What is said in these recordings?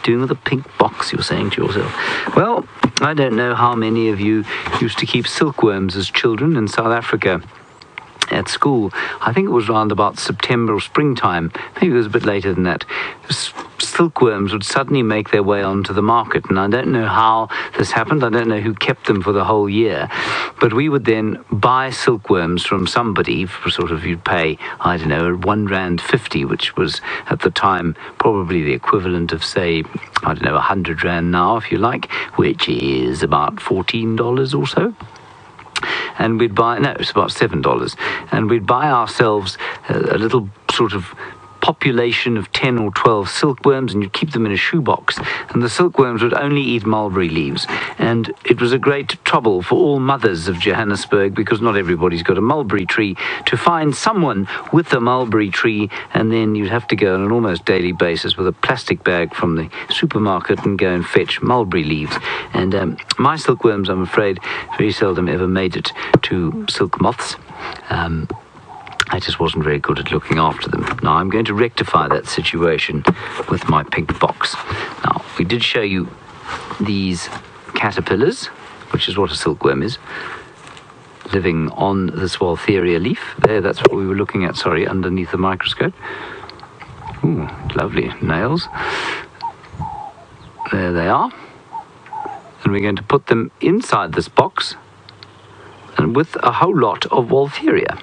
doing with a pink box, you're saying to yourself? Well, I don't know how many of you used to keep silkworms as children in South Africa at school. I think it was around about September or springtime. Maybe it was a bit later than that. Silkworms would suddenly make their way onto the market, and I don't know how this happened. I don't know who kept them for the whole year, but we would then buy silkworms from somebody for sort of, you'd pay, I don't know, R1.50, which was at the time probably the equivalent of, say, I don't know, 100 Rand now, if you like, which is about $14 or so. And we'd buy, no, it's about $7, and we'd buy ourselves a little sort of population of 10 or 12 silkworms, and you'd keep them in a shoebox, and the silkworms would only eat mulberry leaves. And it was a great trouble for all mothers of Johannesburg, because not everybody's got a mulberry tree, to find someone with a mulberry tree, and then you'd have to go on an almost daily basis with a plastic bag from the supermarket and go and fetch mulberry leaves. And my silkworms, I'm afraid, very seldom ever made it to silk moths. I just wasn't very good at looking after them. Now, I'm going to rectify that situation with my pink box. Now, we did show you these caterpillars, which is what a silkworm is, living on the Swaltheria leaf. There, that's what we were looking at, sorry, underneath the microscope. Ooh, lovely nails. There they are. And we're going to put them inside this box, and with a whole lot of Waltheria.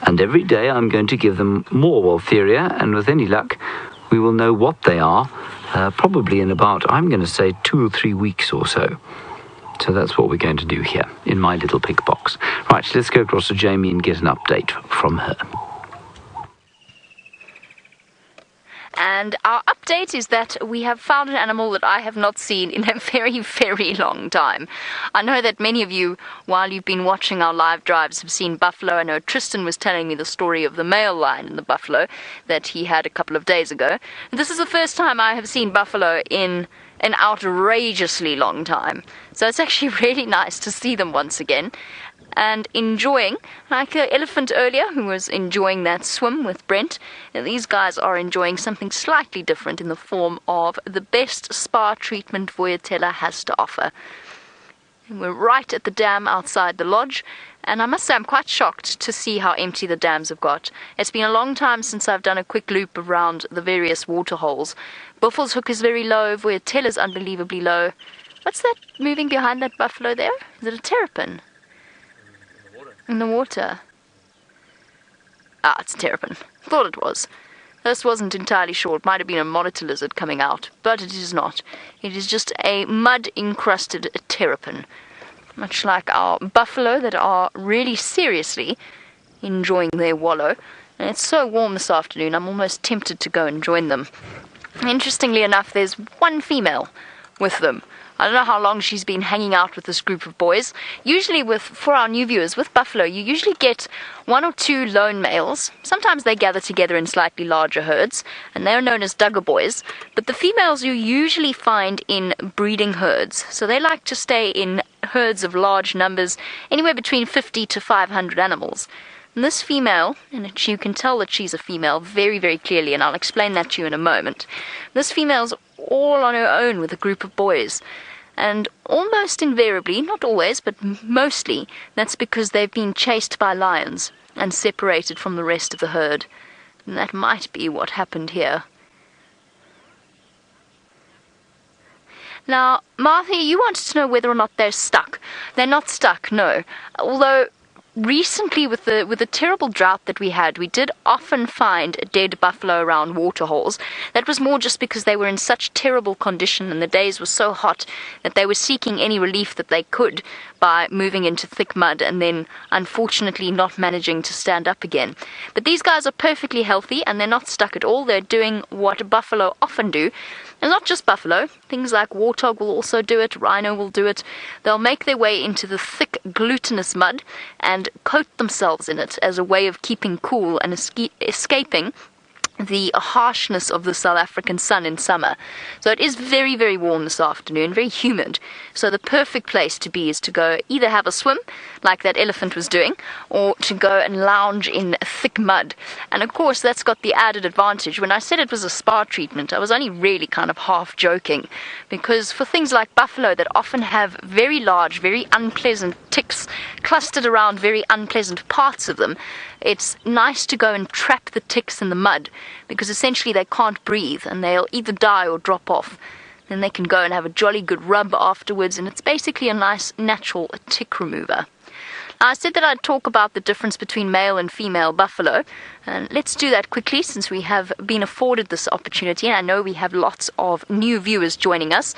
And every day I'm going to give them more Waltheria, and with any luck, we will know what they are, probably in about, I'm going to say, 2 or 3 weeks or so. So that's what we're going to do here, in my little pink box. Right, let's go across to Jamie and get an update from her. And our update is that we have found an animal that I have not seen in a very, very long time. I know that many of you, while you've been watching our live drives, have seen buffalo. I know Tristan was telling me the story of the male lion in the buffalo that he had a couple of days ago. This is the first time I have seen buffalo in an outrageously long time. So it's actually really nice to see them once again. And enjoying, like an elephant earlier who was enjoying that swim with Brent, and these guys are enjoying something slightly different in the form of the best spa treatment Voyatella has to offer. And we're right at the dam outside the lodge, and I must say I'm quite shocked to see how empty the dams have got. It's been a long time since I've done a quick loop around the various water holes. Buffalo's hook is very low, Voyatella's unbelievably low. What's that moving behind that buffalo there? Is it a terrapin? In the water. Ah, it's a terrapin. Thought it was. This wasn't entirely sure. It might have been a monitor lizard coming out, but it is not. It is just a mud-encrusted terrapin. Much like our buffalo that are really seriously enjoying their wallow. And it's so warm this afternoon, I'm almost tempted to go and join them. Interestingly enough, there's one female with them. I don't know how long she's been hanging out with this group of boys. Usually for our new viewers, with buffalo, you usually get 1 or 2 lone males. Sometimes they gather together in slightly larger herds, and they're known as dugger boys. But the females you usually find in breeding herds. So they like to stay in herds of large numbers, anywhere between 50 to 500 animals. And this female, and you can tell that she's a female very, very clearly, and I'll explain that to you in a moment. This female's all on her own with a group of boys. And almost invariably, not always, but mostly, that's because they've been chased by lions and separated from the rest of the herd. And that might be what happened here. Now, Martha, you wanted to know whether or not they're stuck. They're not stuck, no. Although recently, with the terrible drought that we had, we did often find dead buffalo around water holes. That was more just because they were in such terrible condition and the days were so hot that they were seeking any relief that they could by moving into thick mud and then unfortunately not managing to stand up again. But these guys are perfectly healthy and they're not stuck at all. They're doing what buffalo often do. And not just buffalo, things like warthog will also do it, rhino will do it. They'll make their way into the thick glutinous mud and coat themselves in it as a way of keeping cool and escaping the harshness of the South African sun in summer. So it is very, very warm this afternoon, very humid. So the perfect place to be is to go either have a swim, like that elephant was doing, or to go and lounge in thick mud. And of course, that's got the added advantage. When I said it was a spa treatment, I was only really kind of half joking, because for things like buffalo that often have very large, very unpleasant ticks clustered around very unpleasant parts of them, it's nice to go and trap the ticks in the mud, because essentially they can't breathe and they'll either die or drop off. Then they can go and have a jolly good rub afterwards, and it's basically a nice natural tick remover. Now, I said that I'd talk about the difference between male and female buffalo, and let's do that quickly since we have been afforded this opportunity, and I know we have lots of new viewers joining us.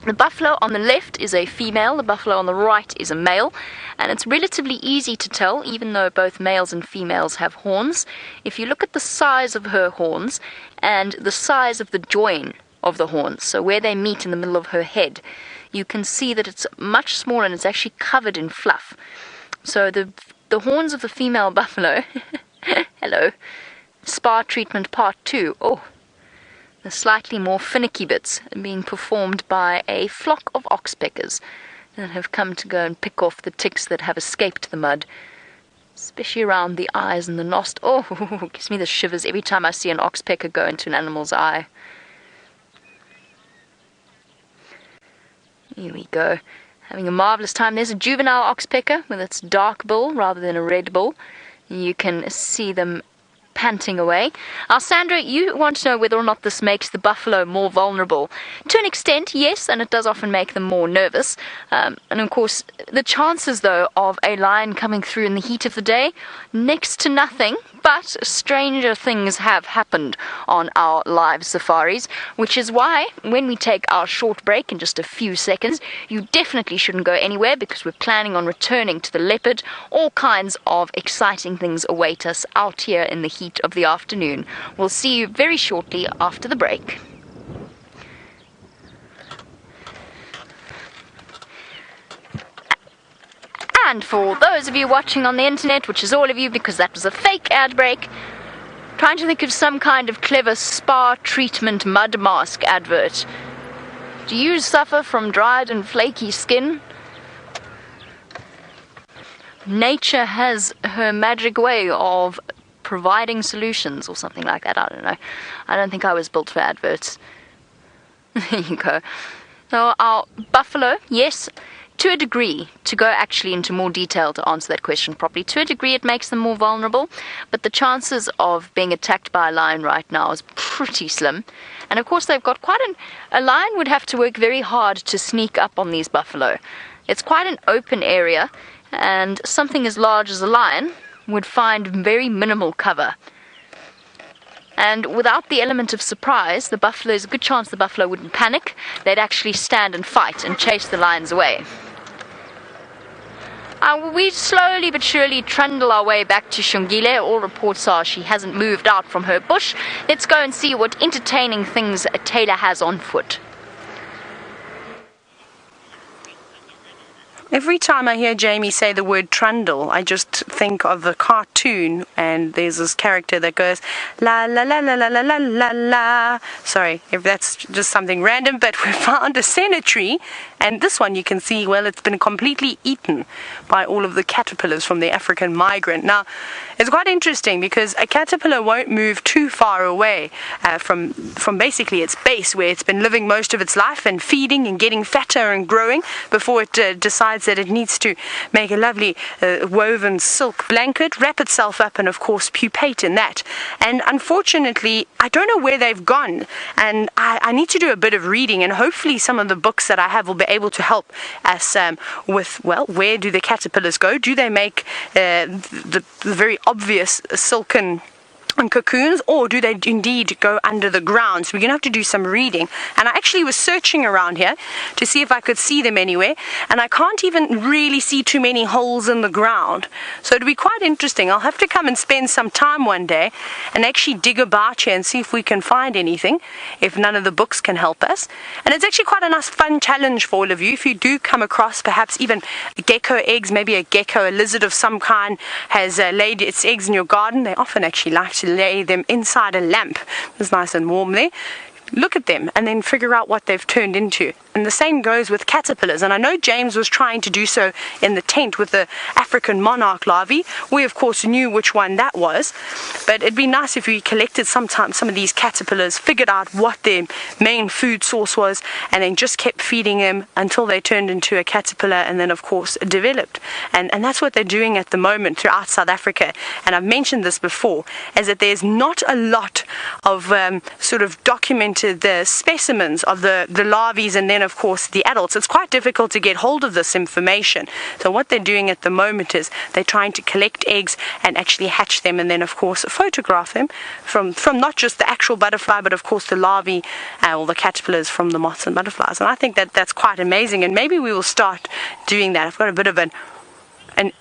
The buffalo on the left is a female, the buffalo on the right is a male, and it's relatively easy to tell, even though both males and females have horns. If you look at the size of her horns and the size of the join of the horns, so where they meet in the middle of her head, you can see that it's much smaller and it's actually covered in fluff. So the horns of the female buffalo, hello, spa treatment part 2, the slightly more finicky bits being performed by a flock of oxpeckers that have come to go and pick off the ticks that have escaped the mud, especially around the eyes and the nostrils. It gives me the shivers every time I see an oxpecker go into an animal's eye. Here we go. Having a marvellous time. There's a juvenile oxpecker with its dark bill rather than a red bill. You can see them panting away. Sandra, you want to know whether or not this makes the buffalo more vulnerable. To an extent, yes, and it does often make them more nervous. And of course, the chances, though, of a lion coming through in the heat of the day, next to nothing. But stranger things have happened on our live safaris, which is why when we take our short break in just a few seconds, you definitely shouldn't go anywhere, because we're planning on returning to the Leopard. All kinds of exciting things await us out here in the heat of the afternoon. We'll see you very shortly after the break. And for those of you watching on the internet, which is all of you because that was a fake ad break, trying to think of some kind of clever spa treatment mud mask advert. Do you suffer from dried and flaky skin? Nature has her magic way of providing solutions or something like that. I don't know. I don't think I was built for adverts. There you go. So our buffalo, yes, to a degree, to go actually into more detail to answer that question properly, to a degree it makes them more vulnerable, but the chances of being attacked by a lion right now is pretty slim. And of course they've got a lion would have to work very hard to sneak up on these buffalo. It's quite an open area, and something as large as a lion would find very minimal cover. And without the element of surprise, there's a good chance the buffalo wouldn't panic. They'd actually stand and fight and chase the lions away. We slowly but surely trundle our way back to Xongile. All reports are she hasn't moved out from her bush. Let's go and see what entertaining things Tayla has on foot. Every time I hear Jamie say the word trundle, I just think of the cartoon, and there's this character that goes la la la la la la la la la. Sorry if that's just something random, but we found a senna tree, and this one you can see, well, it's been completely eaten by all of the caterpillars from the African migrant. Now, it's quite interesting because a caterpillar won't move too far away from basically its base, where it's been living most of its life and feeding and getting fatter and growing, before it decides that it needs to make a lovely woven silk blanket, wrap itself up, and of course pupate in that. And unfortunately, I don't know where they've gone, and I need to do a bit of reading, and hopefully some of the books that I have will be able to help us with, well, where do the caterpillars go? Do they make the very obvious silken cocoons, or do they indeed go under the ground? So we're going to have to do some reading. And I actually was searching around here to see if I could see them anywhere, and I can't even really see too many holes in the ground. So it'll be quite interesting. I'll have to come and spend some time one day and actually dig about here and see if we can find anything, if none of the books can help us. And it's actually quite a nice fun challenge for all of you. If you do come across perhaps even gecko eggs, maybe a lizard of some kind has laid its eggs in your garden, they often actually like to to lay them inside a lamp. It's nice and warm there. Look at them and then figure out what they've turned into. And the same goes with caterpillars. And I know James was trying to do so in the tent with the African monarch larvae. We, of course, knew which one that was. But it'd be nice if we collected some of these caterpillars, figured out what their main food source was, and then just kept feeding them until they turned into a caterpillar and then, of course, developed. And that's what they're doing at the moment throughout South Africa. And I've mentioned this before, is that there's not a lot of sort of documented specimens of the larvae and then, of course, the adults. It's quite difficult to get hold of this information. So what they're doing at the moment is they're trying to collect eggs and actually hatch them and then, of course, photograph them from not just the actual butterfly, but, of course, the larvae or the caterpillars from the moths and butterflies. And I think that that's quite amazing. And maybe we will start doing that. I've got a bit of an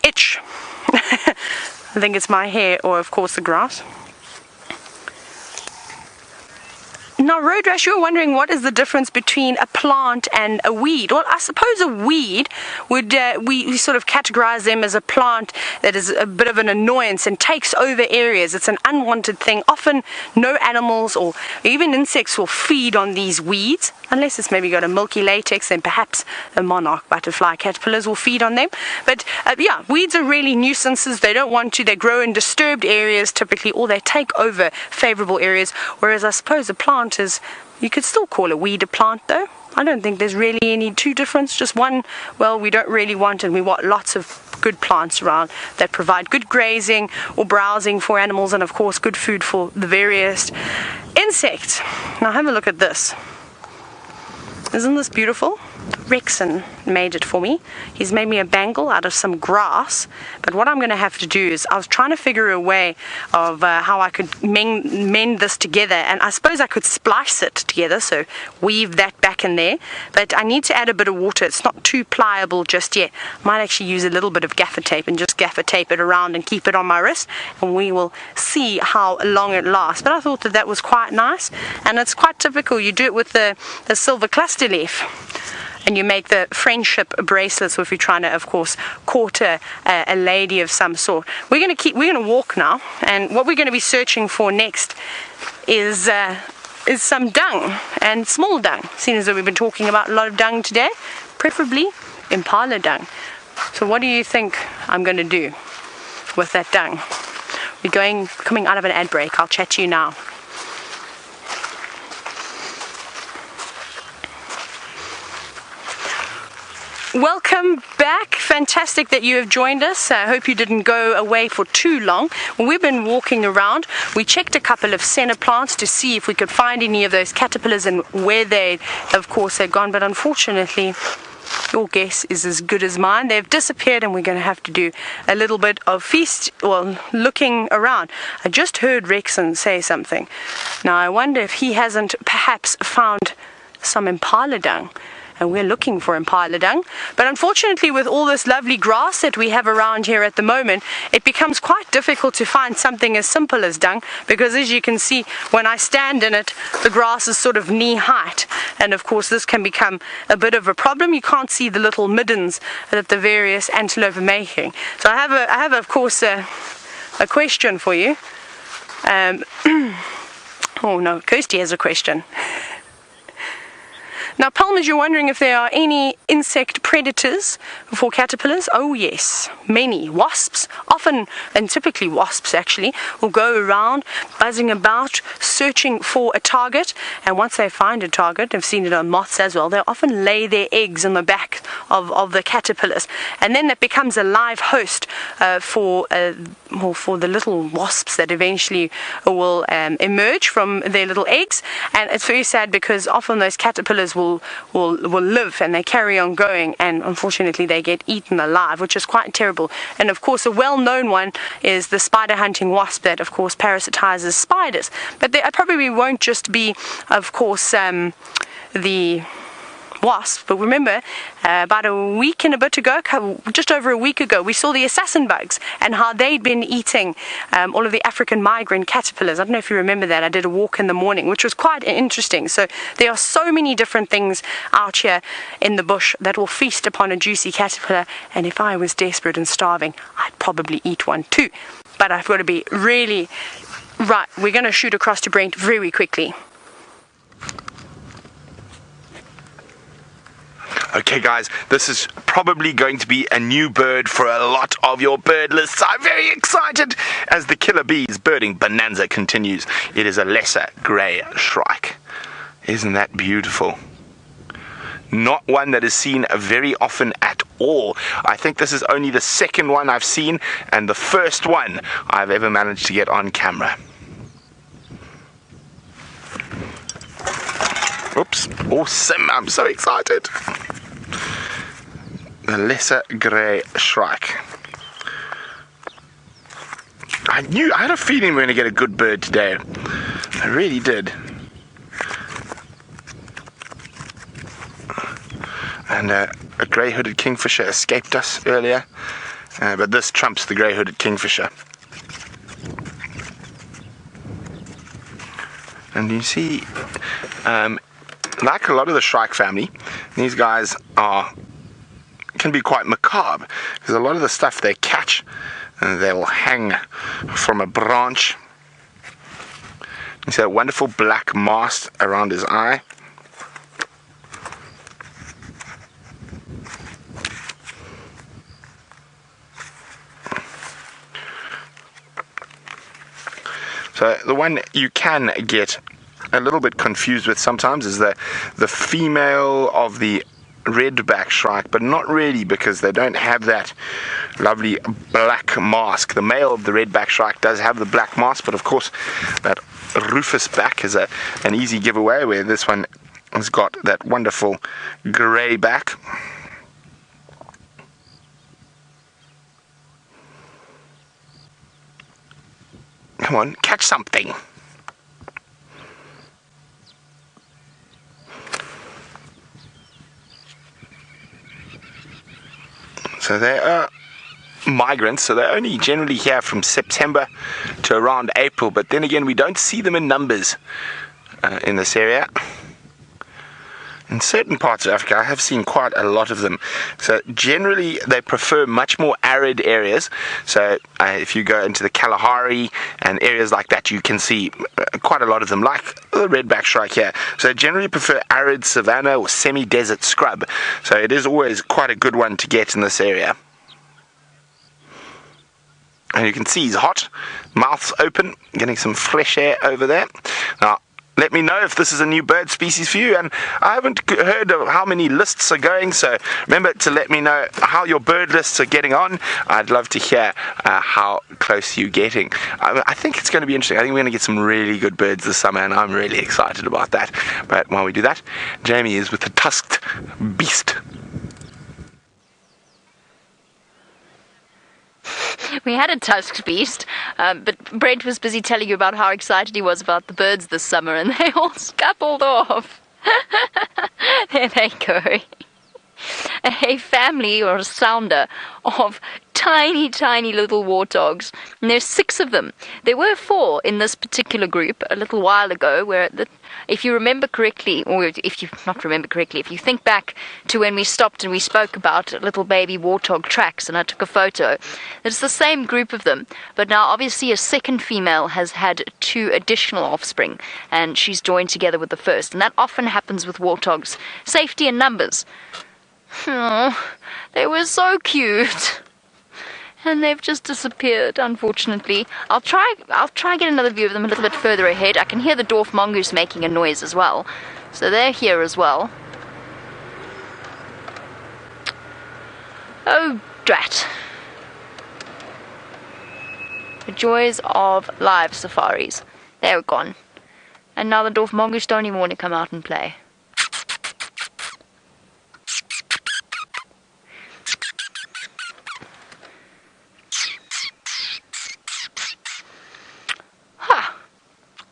itch. I think it's my hair or, of course, the grass. Now, Road Rash, you're wondering what is the difference between a plant and a weed? Well, I suppose a weed would, we sort of categorize them as a plant that is a bit of an annoyance and takes over areas. It's an unwanted thing. Often no animals or even insects will feed on these weeds, unless it's maybe got a milky latex, then perhaps a monarch butterfly caterpillars will feed on them. But yeah, weeds are really nuisances. They don't want to. They grow in disturbed areas typically, or they take over favorable areas, whereas I suppose a plant is, you could still call a weed a plant though. I don't think there's really any two difference. Just one, well, we don't really want, and we want lots of good plants around that provide good grazing or browsing for animals, and of course good food for the various insects. Now have a look at this. Isn't this beautiful? Rexon made it for me. He's made me a bangle out of some grass, but what I'm going to have to do is, I was trying to figure a way of how I could mend this together, and I suppose I could splice it together, so weave that back in there, but I need to add a bit of water. It's not too pliable just yet. Might actually use a little bit of gaffer tape and just gaffer tape it around and keep it on my wrist, and we will see how long it lasts. But I thought that that was quite nice, and it's quite typical. You do it with the silver cluster leaf, and you make the friendship bracelets if you're trying to, of course, court a lady of some sort. We're going to walk now, and what we're going to be searching for next is some dung, and small dung, seeing as though we've been talking about a lot of dung today, preferably Impala dung. So what do you think I'm going to do with that dung? We're coming out of an ad break. I'll chat to you now. Welcome back. Fantastic that you have joined us. I hope you didn't go away for too long. Well, we've been walking around. We checked a couple of center plants to see if we could find any of those caterpillars and where they, of course, had gone. But unfortunately, your guess is as good as mine. They've disappeared, and we're going to have to do a little bit of looking around. I just heard Rexon say something. Now, I wonder if he hasn't perhaps found some Impala dung. And we're looking for Impala dung. But unfortunately, with all this lovely grass that we have around here at the moment, it becomes quite difficult to find something as simple as dung, because as you can see, when I stand in it, the grass is sort of knee height. And of course, this can become a bit of a problem. You can't see the little middens that the various antelope are making. So I have of course, a question for you. Oh no, Kirsty has a question. Now, Palmers, you're wondering if there are any insect predators for caterpillars. Oh yes, many. Wasps, often, and typically wasps actually, will go around buzzing about, searching for a target, and once they find a target, I've seen it on moths as well, they'll often lay their eggs on the back of the caterpillars, and then that becomes a live host for the little wasps that eventually will emerge from their little eggs. And it's very sad, because often those caterpillars will live and they carry on going, and unfortunately they get eaten alive, which is quite terrible. And of course, a well-known one is the spider hunting wasp that of course parasitizes spiders. But there probably won't just be, of course, the wasp, but remember, about a week and a bit ago, just over a week ago, we saw the assassin bugs and how they'd been eating all of the African migrant caterpillars. I don't know if you remember that. I did a walk in the morning, which was quite interesting. So there are so many different things out here in the bush that will feast upon a juicy caterpillar, and if I was desperate and starving, I'd probably eat one too. But I've got to be really Right, we're going to shoot across to Brent very quickly. Okay guys, this is probably going to be a new bird for a lot of your bird lists. I'm very excited as the killer bees birding bonanza continues. It is a lesser grey shrike. Isn't that beautiful? Not one that is seen very often at all. I think this is only the second one I've seen and the first one I've ever managed to get on camera. Oops, awesome, I'm so excited. The lesser grey shrike. I had a feeling we were going to get a good bird today. I really did. And a grey-hooded kingfisher escaped us earlier, but this trumps the grey-hooded kingfisher. And you see, like a lot of the shrike family, these guys can be quite macabre, because a lot of the stuff they catch, they'll hang from a branch. You see that wonderful black mask around his eye. So the one you can get a little bit confused with sometimes is the female of the redback shrike, but not really, because they don't have that lovely black mask. The male of the redback shrike does have the black mask, but of course that rufous back is an easy giveaway, where this one has got that wonderful grey back. Come on, catch something. So they are migrants, so they're only generally here from September to around April, but then again we don't see them in numbers in this area. In certain parts of Africa I have seen quite a lot of them. So generally they prefer much more arid areas. So if you go into the Kalahari and areas like that, you can see quite a lot of them, like the redback shrike here. So they generally prefer arid savanna or semi-desert scrub. So it is always quite a good one to get in this area. And you can see he's hot, mouth's open, getting some fresh air over there. Now, let me know if this is a new bird species for you, and I haven't heard of how many lists are going, so remember to let me know how your bird lists are getting on. I'd love to hear how close you're getting. I think it's going to be interesting. I think we're going to get some really good birds this summer, and I'm really excited about that. But while we do that, Jamie is with the tusked beast. We had a tusked beast, but Brent was busy telling you about how excited he was about the birds this summer, and they all scuppered off. There they go. A family, or a sounder, of tiny, tiny little warthogs. And there's 6 of them. There were 4 in this particular group a little while ago, where if you remember correctly, or if you not remember correctly, if you think back to when we stopped and we spoke about little baby warthog tracks and I took a photo, it's the same group of them, but now obviously a second female has had 2 additional offspring, and she's joined together with the first, and that often happens with warthogs. Safety in numbers. Oh, they were so cute. And they've just disappeared, unfortunately. I'll try get another view of them a little bit further ahead. I can hear the dwarf mongoose making a noise as well. So they're here as well. Oh, drat. The joys of live safaris. They're gone. And now the dwarf mongoose don't even want to come out and play.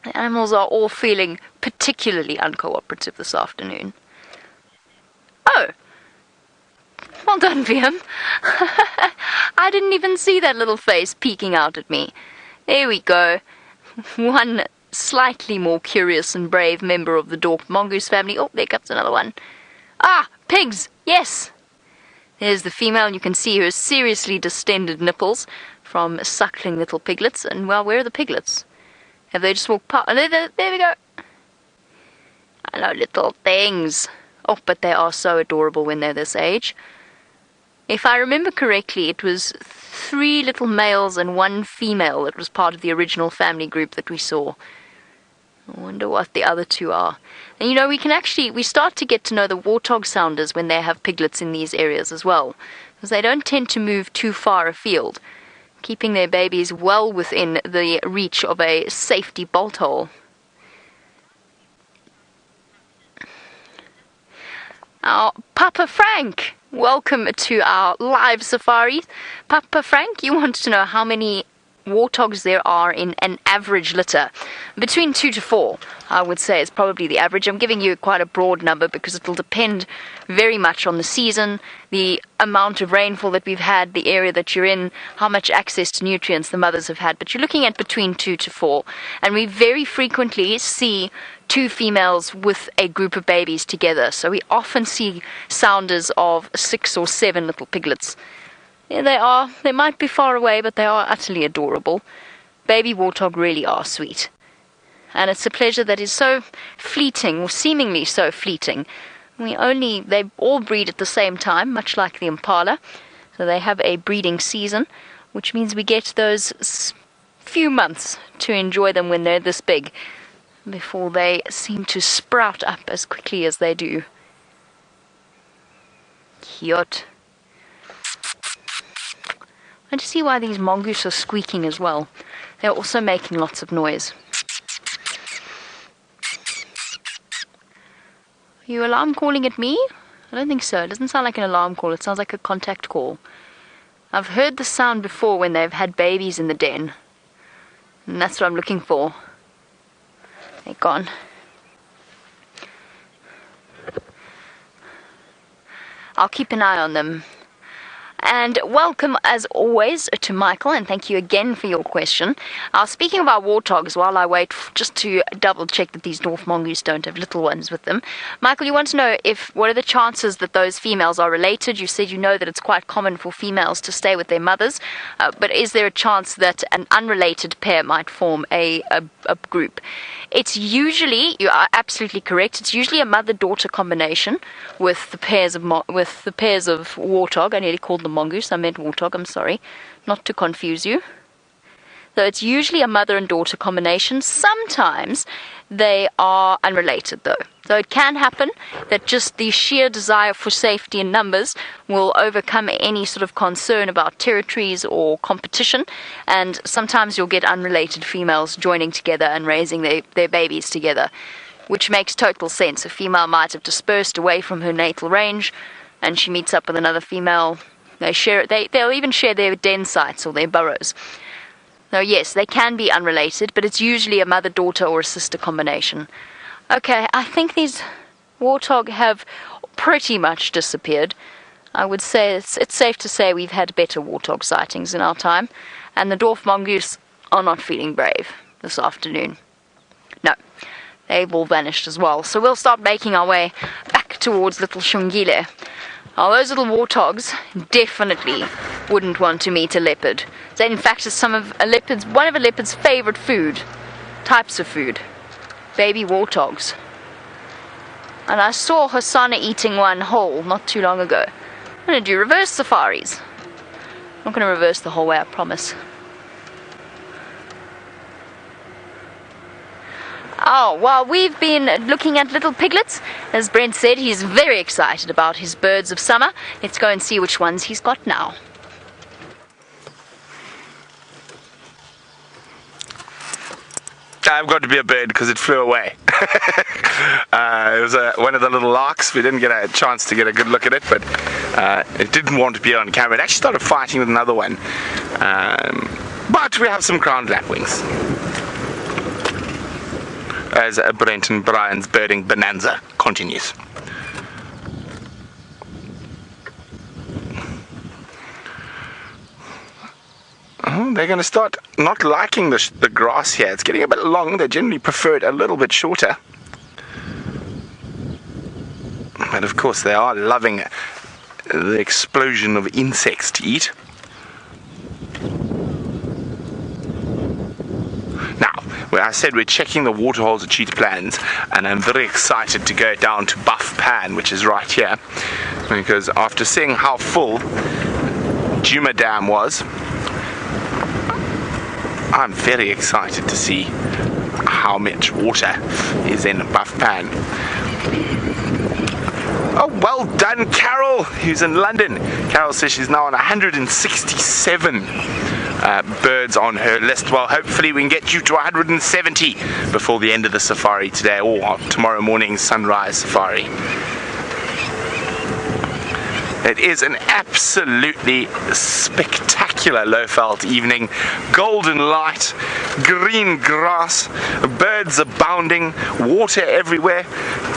The animals are all feeling particularly uncooperative this afternoon. Oh! Well done, VM. I didn't even see that little face peeking out at me. There we go. One slightly more curious and brave member of the dwarf mongoose family. Oh, there comes another one. Ah, pigs! Yes! There's the female, and you can see her seriously distended nipples from suckling little piglets. And, well, where are the piglets? Have they just walked past? There we go. Hello, little things. Oh, but they are so adorable when they're this age. If I remember correctly, it was 3 little males and 1 female that was part of the original family group that we saw. I wonder what the other 2 are. And you know, we start to get to know the warthog sounders when they have piglets in these areas as well, because they don't tend to move too far afield, keeping their babies well within the reach of a safety bolt hole. Our Papa Frank, welcome to our live safari. Papa Frank, you want to know how many warthogs there are in an average litter? Between 2 to 4, I would say, is probably the average. I'm giving you quite a broad number because it will depend very much on the season, the amount of rainfall that we've had, the area that you're in, how much access to nutrients the mothers have had. But you're looking at between 2 to 4. And we very frequently see 2 females with a group of babies together. So we often see sounders of 6 or 7 little piglets. Yeah, they are. They might be far away, but they are utterly adorable. Baby warthog really are sweet. And it's a pleasure that is so fleeting, or seemingly so fleeting. They all breed at the same time, much like the Impala. So they have a breeding season, which means we get those few months to enjoy them when they're this big, before they seem to sprout up as quickly as they do. Cute. And to see why these mongoose are squeaking as well. They're also making lots of noise. Are you alarm calling at me? I don't think so. It doesn't sound like an alarm call. It sounds like a contact call. I've heard the sound before when they've had babies in the den. And that's what I'm looking for. They're gone. I'll keep an eye on them. And welcome, as always, to Michael, and thank you again for your question. Speaking of our warthogs, while I wait just to double-check that these dwarf mongoose don't have little ones with them, Michael, you want to know what are the chances that those females are related? You said you know that it's quite common for females to stay with their mothers, but is there a chance that an unrelated pair might form a group? It's usually, you are absolutely correct, it's usually a mother-daughter combination with the pairs of warthog. I nearly called them mongoose, I meant warthog, I'm sorry, not to confuse you. So it's usually a mother and daughter combination. Sometimes they are unrelated though. So it can happen that just the sheer desire for safety in numbers will overcome any sort of concern about territories or competition, and sometimes you'll get unrelated females joining together and raising their babies together, which makes total sense. A female might have dispersed away from her natal range and she meets up with another female. They'll even share their den sites or their burrows. So yes, they can be unrelated, but it's usually a mother-daughter or a sister combination. Okay, I think these warthog have pretty much disappeared. I would say it's safe to say we've had better warthog sightings in our time, and the dwarf mongoose are not feeling brave this afternoon. No, they've all vanished as well. So we'll start making our way back towards little Xongile. Now, those little warthogs definitely wouldn't want to meet a leopard. So in fact, it's one of a leopard's favorite types of food. Baby warthogs. And I saw Hosanna eating one whole not too long ago. I'm going to do reverse safaris. I'm not going to reverse the whole way, I promise. Oh, while we've been looking at little piglets, as Brent said, he's very excited about his birds of summer. Let's go and see which ones he's got now. I've got to be a bird because it flew away. It was one of the little larks. We didn't get a chance to get a good look at it, but it didn't want to be on camera. It actually started fighting with another one. But we have some crowned lapwings. As Brent and Brian's birding bonanza continues. Oh, they're going to start not liking the grass here. It's getting a bit long. They generally prefer it a little bit shorter. But of course they are loving the explosion of insects to eat. Now, I said we're checking the water holes at Cheetah Plains, and I'm very excited to go down to Buff Pan, which is right here, because after seeing how full Djuma Dam was, I'm very excited to see how much water is in Buff Pan. Oh, well done, Carol, who's in London. Carol says she's now on 167 birds on her list. Well, hopefully we can get you to 170 before the end of the safari today, or tomorrow morning's sunrise safari. It is an absolutely spectacular low-felt evening. Golden light, green grass, birds abounding, water everywhere,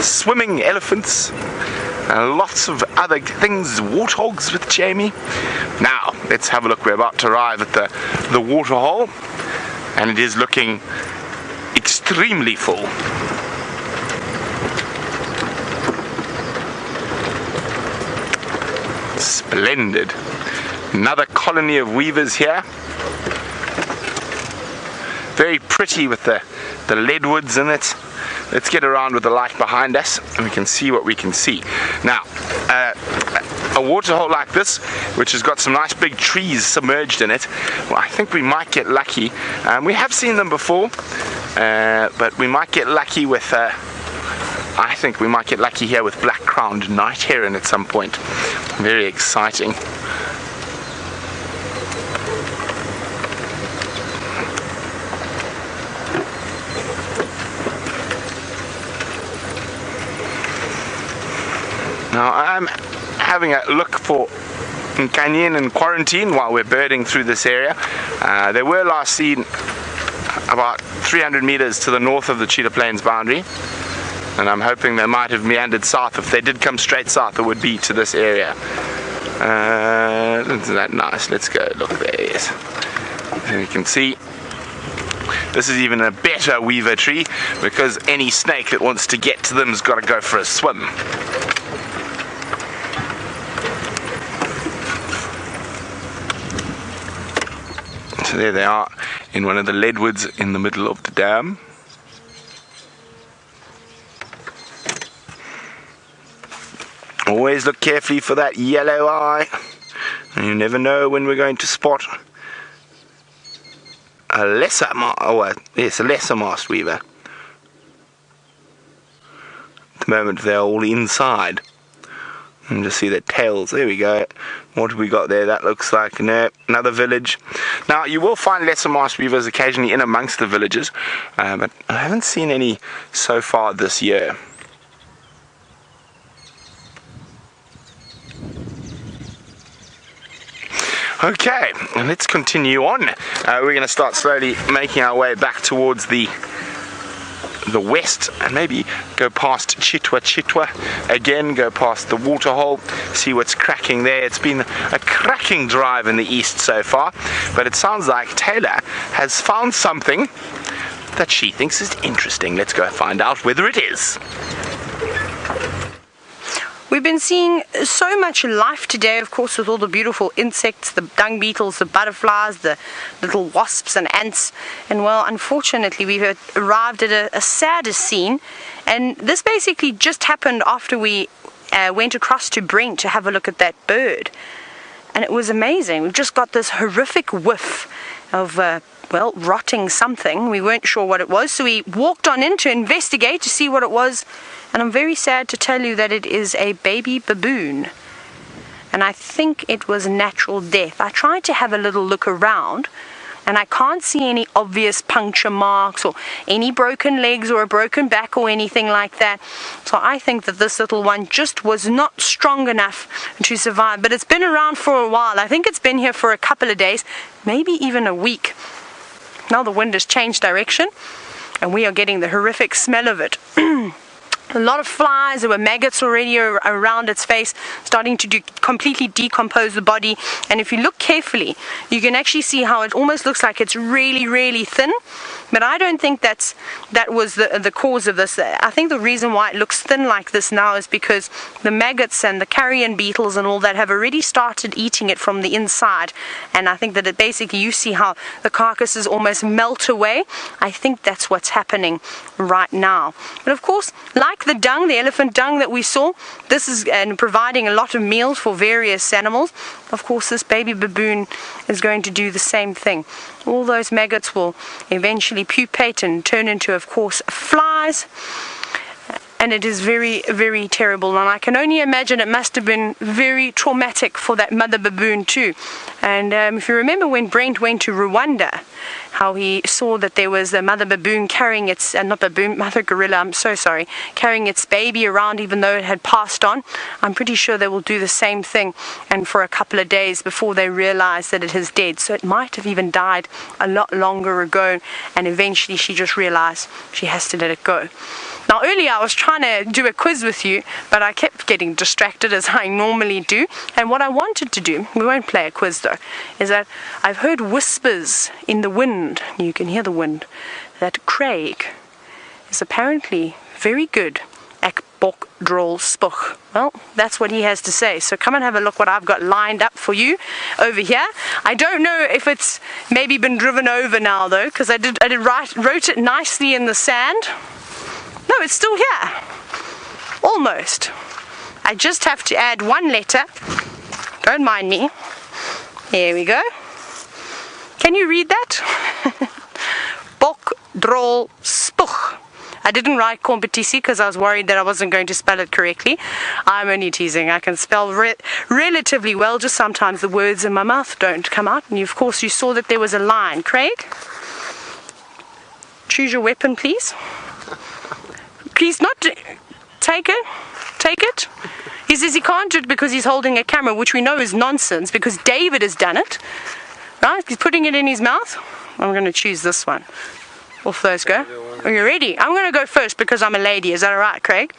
swimming elephants, and lots of other things, warthogs with Jamie. Now, let's have a look. We're about to arrive at the water hole, and it is looking extremely full. Splendid. Another colony of weavers here. Very pretty with the leadwoods in it. Let's get around with the light behind us and we can see what we can see. Now, a waterhole like this, which has got some nice big trees submerged in it, well, I think we might get lucky. We have seen them before, but we might get lucky with I think we might get lucky here with black-crowned night heron at some point. Very exciting. Now I'm having a look for Canyon and quarantine while we're birding through this area. They were last seen about 300 meters to the north of the Cheetah Plains boundary, and I'm hoping they might have meandered south. If they did come straight south, it would be to this area. Isn't that nice? Let's go look. There it is. And you can see this is even a better weaver tree, because any snake that wants to get to them has got to go for a swim. So there they are in one of the leadwoods in the middle of the dam. Always look carefully for that yellow eye. You never know when we're going to spot a lesser mast weaver. At the moment they're all inside. And just see their tails. There we go. What have we got there? That looks like another village. Now, you will find lesser mast weavers occasionally in amongst the villages, but I haven't seen any so far this year. Okay, and let's continue on. We're going to start slowly making our way back towards the west, and maybe go past Chitwa again, go past the waterhole, see what's cracking there. It's been a cracking drive in the east so far, but it sounds like Tayla has found something that she thinks is interesting. Let's go find out whether it is. We've been seeing so much life today, of course, with all the beautiful insects, the dung beetles, the butterflies, the little wasps and ants. And well, unfortunately, we've arrived at a sadder scene. And this basically just happened after we went across to Brent to have a look at that bird. And it was amazing. We've just got this horrific whiff of well, rotting something. We weren't sure what it was, so we walked on in to investigate to see what it was. And I'm very sad to tell you that it is a baby baboon. And I think it was natural death. I tried to have a little look around, and I can't see any obvious puncture marks or any broken legs or a broken back or anything like that. So I think that this little one just was not strong enough to survive. But it's been around for a while. I think it's been here for a couple of days, maybe even a week. Now the wind has changed direction, and we are getting the horrific smell of it. A lot of flies. There were maggots already around its face, starting to completely decompose the body. And if you look carefully, you can actually see how it almost looks like it's really, really thin. But I don't think that was the cause of this. I think the reason why it looks thin like this now is because the maggots and the carrion beetles and all that have already started eating it from the inside. And I think that it basically, you see how the carcasses almost melt away. I think that's what's happening right now. But of course, like the dung, the elephant dung that we saw, this is providing a lot of meals for various animals. Of course, this baby baboon is going to do the same thing. All those maggots will eventually pupate and turn into, of course, flies. And it is very, very terrible. And I can only imagine it must have been very traumatic for that mother baboon too. And if you remember when Brent went to Rwanda, how he saw that there was a mother baboon carrying its, mother gorilla, I'm so sorry, carrying its baby around even though it had passed on. I'm pretty sure they will do the same thing, and for a couple of days before they realize that it is dead. So it might have even died a lot longer ago, and eventually she just realized she has to let it go. Now earlier I was trying to do a quiz with you, but I kept getting distracted as I normally do. And what I wanted to do, we won't play a quiz though, is that I've heard whispers in the wind, you can hear the wind, that Craig is apparently very good at Bokdrol Spoeg. Well, that's what he has to say. So come and have a look what I've got lined up for you over here. I don't know if it's maybe been driven over now though, because I wrote it nicely in the sand. No, it's still here. Almost. I just have to add one letter. Don't mind me. Here we go. Can you read that? Bokdrol Spoeg. I didn't write competitie because I was worried that I wasn't going to spell it correctly. I'm only teasing. I can spell relatively well, just sometimes the words in my mouth don't come out. And of course you saw that there was a line. Craig, choose your weapon please. Please not take it. Take it. He says he can't do it because he's holding a camera, which we know is nonsense because David has done it. Right? He's putting it in his mouth. I'm going to choose this one. Off those go. Are you ready? I'm going to go first because I'm a lady. Is that alright, Craig?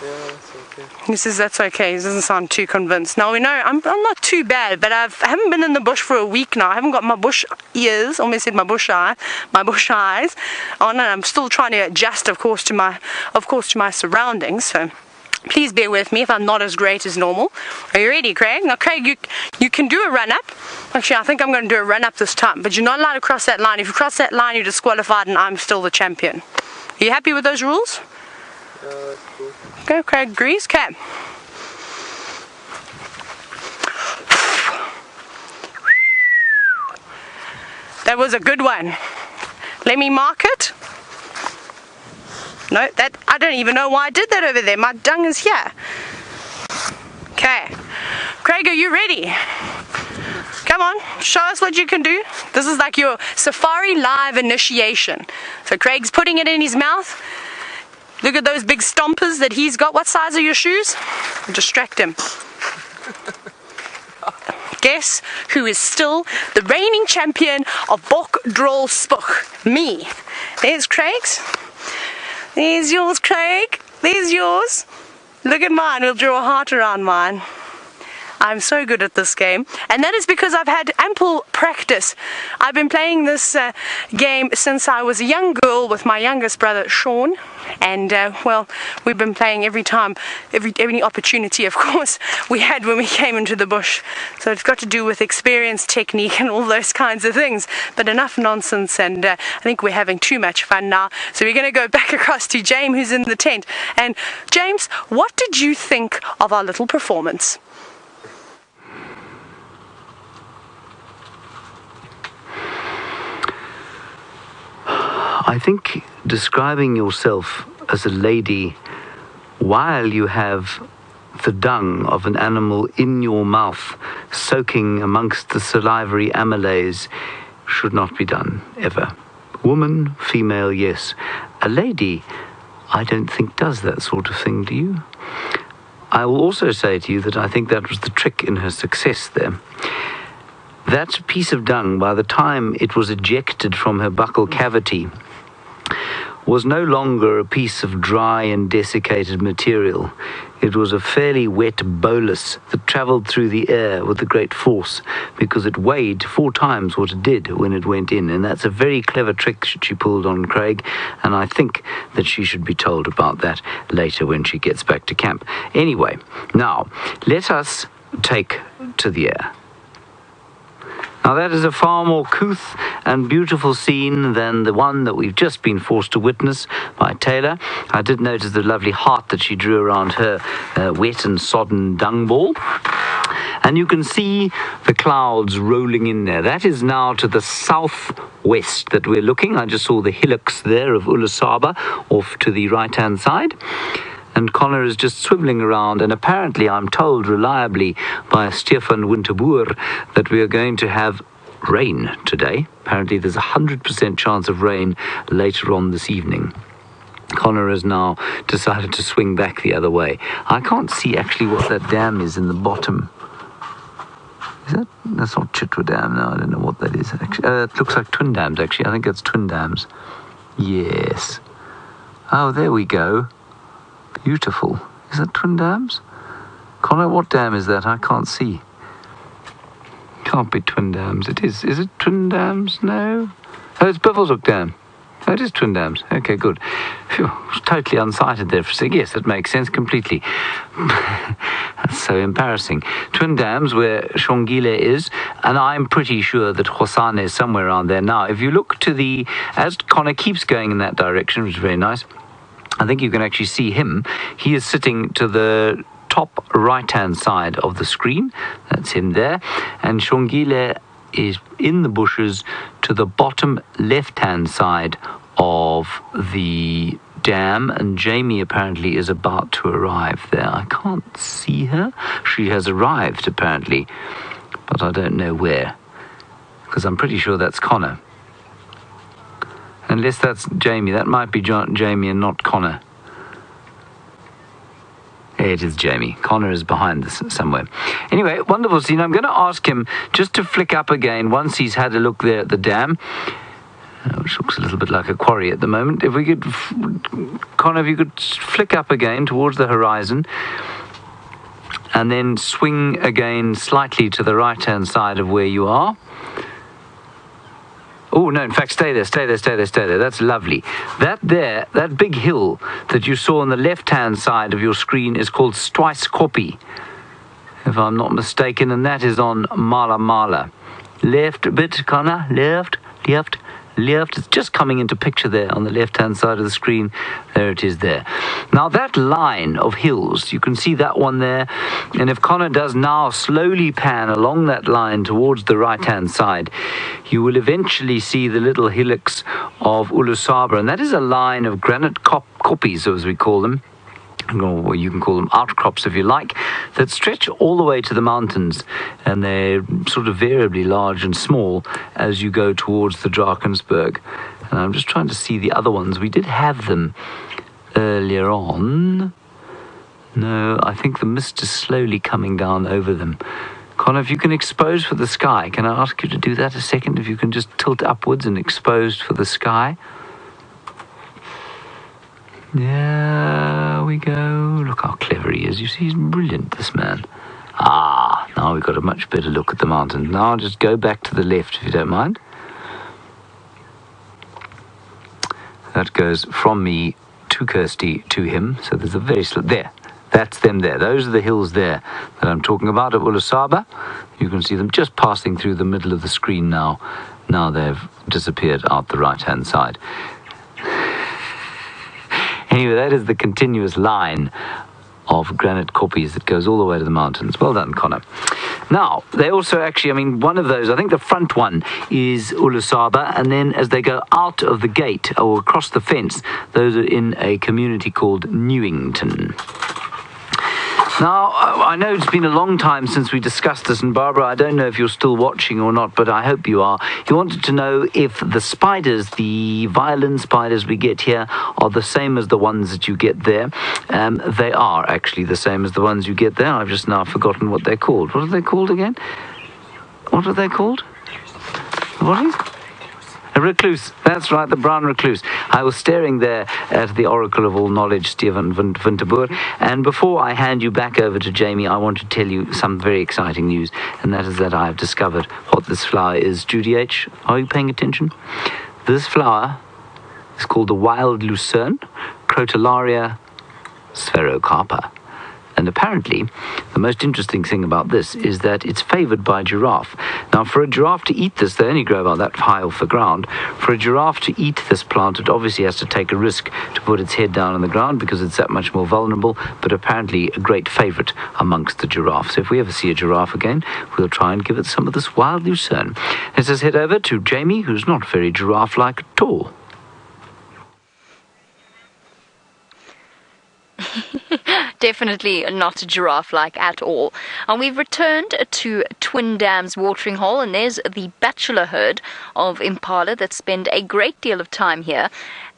Yeah, that's okay. He says that's okay. He doesn't sound too convinced. Now we know I'm not too bad, but I haven't been in the bush for a week now. I haven't got my bush ears, almost said my bush eyes on, and I'm still trying to adjust, of course, to my surroundings. So please bear with me if I'm not as great as normal. Are you ready, Craig? Now, Craig, you can do a run up. Actually, I think I'm going to do a run up this time, but you're not allowed to cross that line. If you cross that line, you're disqualified, and I'm still the champion. Are you happy with those rules? That's cool. Go, Craig. Agrees. Okay. That was a good one. Let me mark it. No, that I don't even know why I did that over there. My dung is here. Okay. Craig, are you ready? Come on, show us what you can do. This is like your Safari Live initiation. So Craig's putting it in his mouth. Look at those big stompers that he's got. What size are your shoes? Distract him. Guess who is still the reigning champion of Bokdrol Spoeg? Me. There's Craig's. There's yours, Craig. There's yours. Look at mine. We'll draw a heart around mine. I'm so good at this game, and that is because I've had ample practice. I've been playing this game since I was a young girl with my youngest brother Sean, and well, we've been playing every opportunity, of course, we had when we came into the bush. So it's got to do with experience, technique, and all those kinds of things. But enough nonsense, and I think we're having too much fun now. So we're going to go back across to James, who's in the tent. And James, what did you think of our little performance? I think describing yourself as a lady while you have the dung of an animal in your mouth soaking amongst the salivary amylase should not be done, ever. Woman, female, yes. A lady, I don't think does that sort of thing, do you? I will also say to you that I think that was the trick in her success there. That piece of dung, by the time it was ejected from her buccal cavity, was no longer a piece of dry and desiccated material. It was a fairly wet bolus that travelled through the air with a great force, because it weighed 4 times what it did when it went in. And that's a very clever trick she pulled on Craig, and I think that she should be told about that later when she gets back to camp. Anyway, now, let us take to the air. Now that is a far more couth and beautiful scene than the one that we've just been forced to witness by Tayla. I did notice the lovely heart that she drew around her wet and sodden dung ball. And you can see the clouds rolling in there. That is now to the southwest that we're looking. I just saw the hillocks there of Ulusaba off to the right-hand side. And Connor is just swiveling around, and apparently I'm told reliably by Stefan Winterboer that we are going to have rain today. Apparently there's a 100% chance of rain later on this evening. Connor has now decided to swing back the other way. I can't see actually what that dam is in the bottom. Is that? That's not Chitwa Dam. No, I don't know what that is actually. It looks like twin dams actually. I think it's twin dams. Yes. Oh, there we go. Beautiful. Is that twin dams? Connor, what dam is that? I can't see. Can't be twin dams. It is. Is it twin dams? No. Oh, it's Buffelshoek Dam. Oh, it is twin dams. Okay, good. Phew, I was totally unsighted there for a second. Yes, that makes sense completely. That's so embarrassing. Twin dams where Xongile is, and I'm pretty sure that Hosane is somewhere around there. Now, if you look to the... As Connor keeps going in that direction, which is very nice, I think you can actually see him. He is sitting to the top right-hand side of the screen. That's him there. And Xongile is in the bushes to the bottom left-hand side of the dam. And Jamie apparently is about to arrive there. I can't see her. She has arrived, apparently. But I don't know where. Because I'm pretty sure that's Connor. Unless that's Jamie. That might be Jamie and not Connor. It is Jamie. Connor is behind this somewhere. Anyway, wonderful scene. I'm going to ask him just to flick up again once he's had a look there at the dam, which looks a little bit like a quarry at the moment. If we could, Connor, if you could flick up again towards the horizon and then swing again slightly to the right-hand side of where you are. Oh, no, in fact, stay there. That's lovely. That big hill that you saw on the left-hand side of your screen is called Stwijskoppie, if I'm not mistaken, and that is on Mala Mala. Left a bit, Connor. Left. It's just coming into picture there on the left-hand side of the screen. There it is there. Now, that line of hills, you can see that one there. And if Connor does now slowly pan along that line towards the right-hand side, you will eventually see the little hillocks of Ulusaba. And that is a line of granite koppies, as we call them. Or you can call them outcrops if you like, that stretch all the way to the mountains, and they're sort of variably large and small as you go towards the Drakensberg. And I'm just trying to see the other ones. We did have them earlier on. No, I think the mist is slowly coming down over them. Connor, if you can expose for the sky, can I ask you to do that a second? If you can just tilt upwards and expose for the sky. There we go. Look how clever he is. You see, he's brilliant, this man. Ah, now we've got a much better look at the mountain. Now I'll just go back to the left, if you don't mind. That goes from me to Kirsty to him. So there's a very slow... There. That's them there. Those are the hills there that I'm talking about at Ulusaba. You can see them just passing through the middle of the screen now. Now they've disappeared out the right-hand side. Anyway, that is the continuous line of granite koppies that goes all the way to the mountains. Well done, Connor. Now, they also actually, one of those, I think the front one is Ulusaba, and then as they go out of the gate or across the fence, those are in a community called Newington. Now, I know it's been a long time since we discussed this, and Barbara, I don't know if you're still watching or not, but I hope you are. You wanted to know if the spiders, the violin spiders we get here, are the same as the ones that you get there. They are actually the same as the ones you get there. I've just now forgotten what they're called. What are they called again? What are they called? What is? A recluse. That's right, the brown recluse. I was staring there at the oracle of all knowledge, Stephen Winterboer. And before I hand you back over to Jamie, I want to tell you some very exciting news, and that is that I have discovered what this flower is. Judy H., are you paying attention? This flower is called the wild lucerne, Crotalaria spherocarpa. And apparently, the most interesting thing about this is that it's favored by giraffe. Now, for a giraffe to eat this, they only grow about that high off the ground. For a giraffe to eat this plant, it obviously has to take a risk to put its head down on the ground because it's that much more vulnerable, but apparently a great favorite amongst the giraffes. So if we ever see a giraffe again, we'll try and give it some of this wild lucerne. Let's just head over to Jamie, who's not very giraffe-like at all. Definitely not a giraffe-like at all. And we've returned to Twin Dam's watering hole, and there's the bachelor herd of Impala that spend a great deal of time here,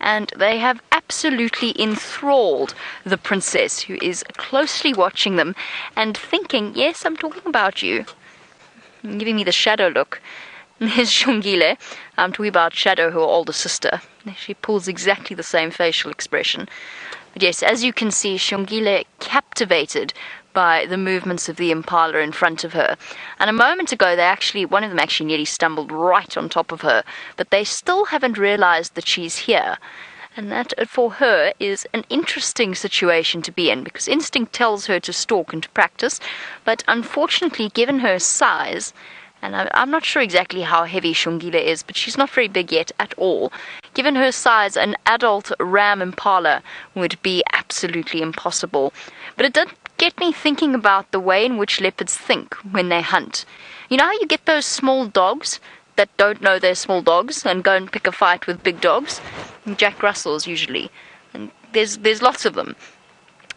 and they have absolutely enthralled the princess, who is closely watching them and thinking, yes, I'm talking about you. Giving me the shadow look. There's Xongile. I'm talking about Shadow, her older sister. She pulls exactly the same facial expression. But yes, as you can see, Xongile captivated by the movements of the Impala in front of her. And a moment ago, one of them actually nearly stumbled right on top of her, but they still haven't realized that she's here. And that, for her, is an interesting situation to be in, because instinct tells her to stalk and to practice, but unfortunately, given her size, and I'm not sure exactly how heavy Xongile is, but she's not very big yet at all. Given her size, an adult ram impala would be absolutely impossible. But it did get me thinking about the way in which leopards think when they hunt. You know how you get those small dogs that don't know they're small dogs and go and pick a fight with big dogs? Jack Russells, usually. And there's lots of them.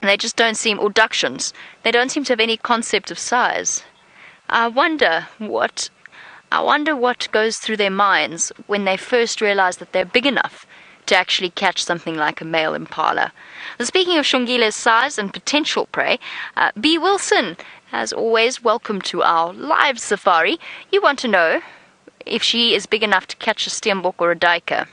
And they just don't seem, or Dachshunds, they don't seem to have any concept of size. I wonder what goes through their minds when they first realize that they're big enough to actually catch something like a male impala. And speaking of Xongile's size and potential prey, B. Wilson, as always, welcome to our live safari. You want to know if she is big enough to catch a steenbok or a duiker.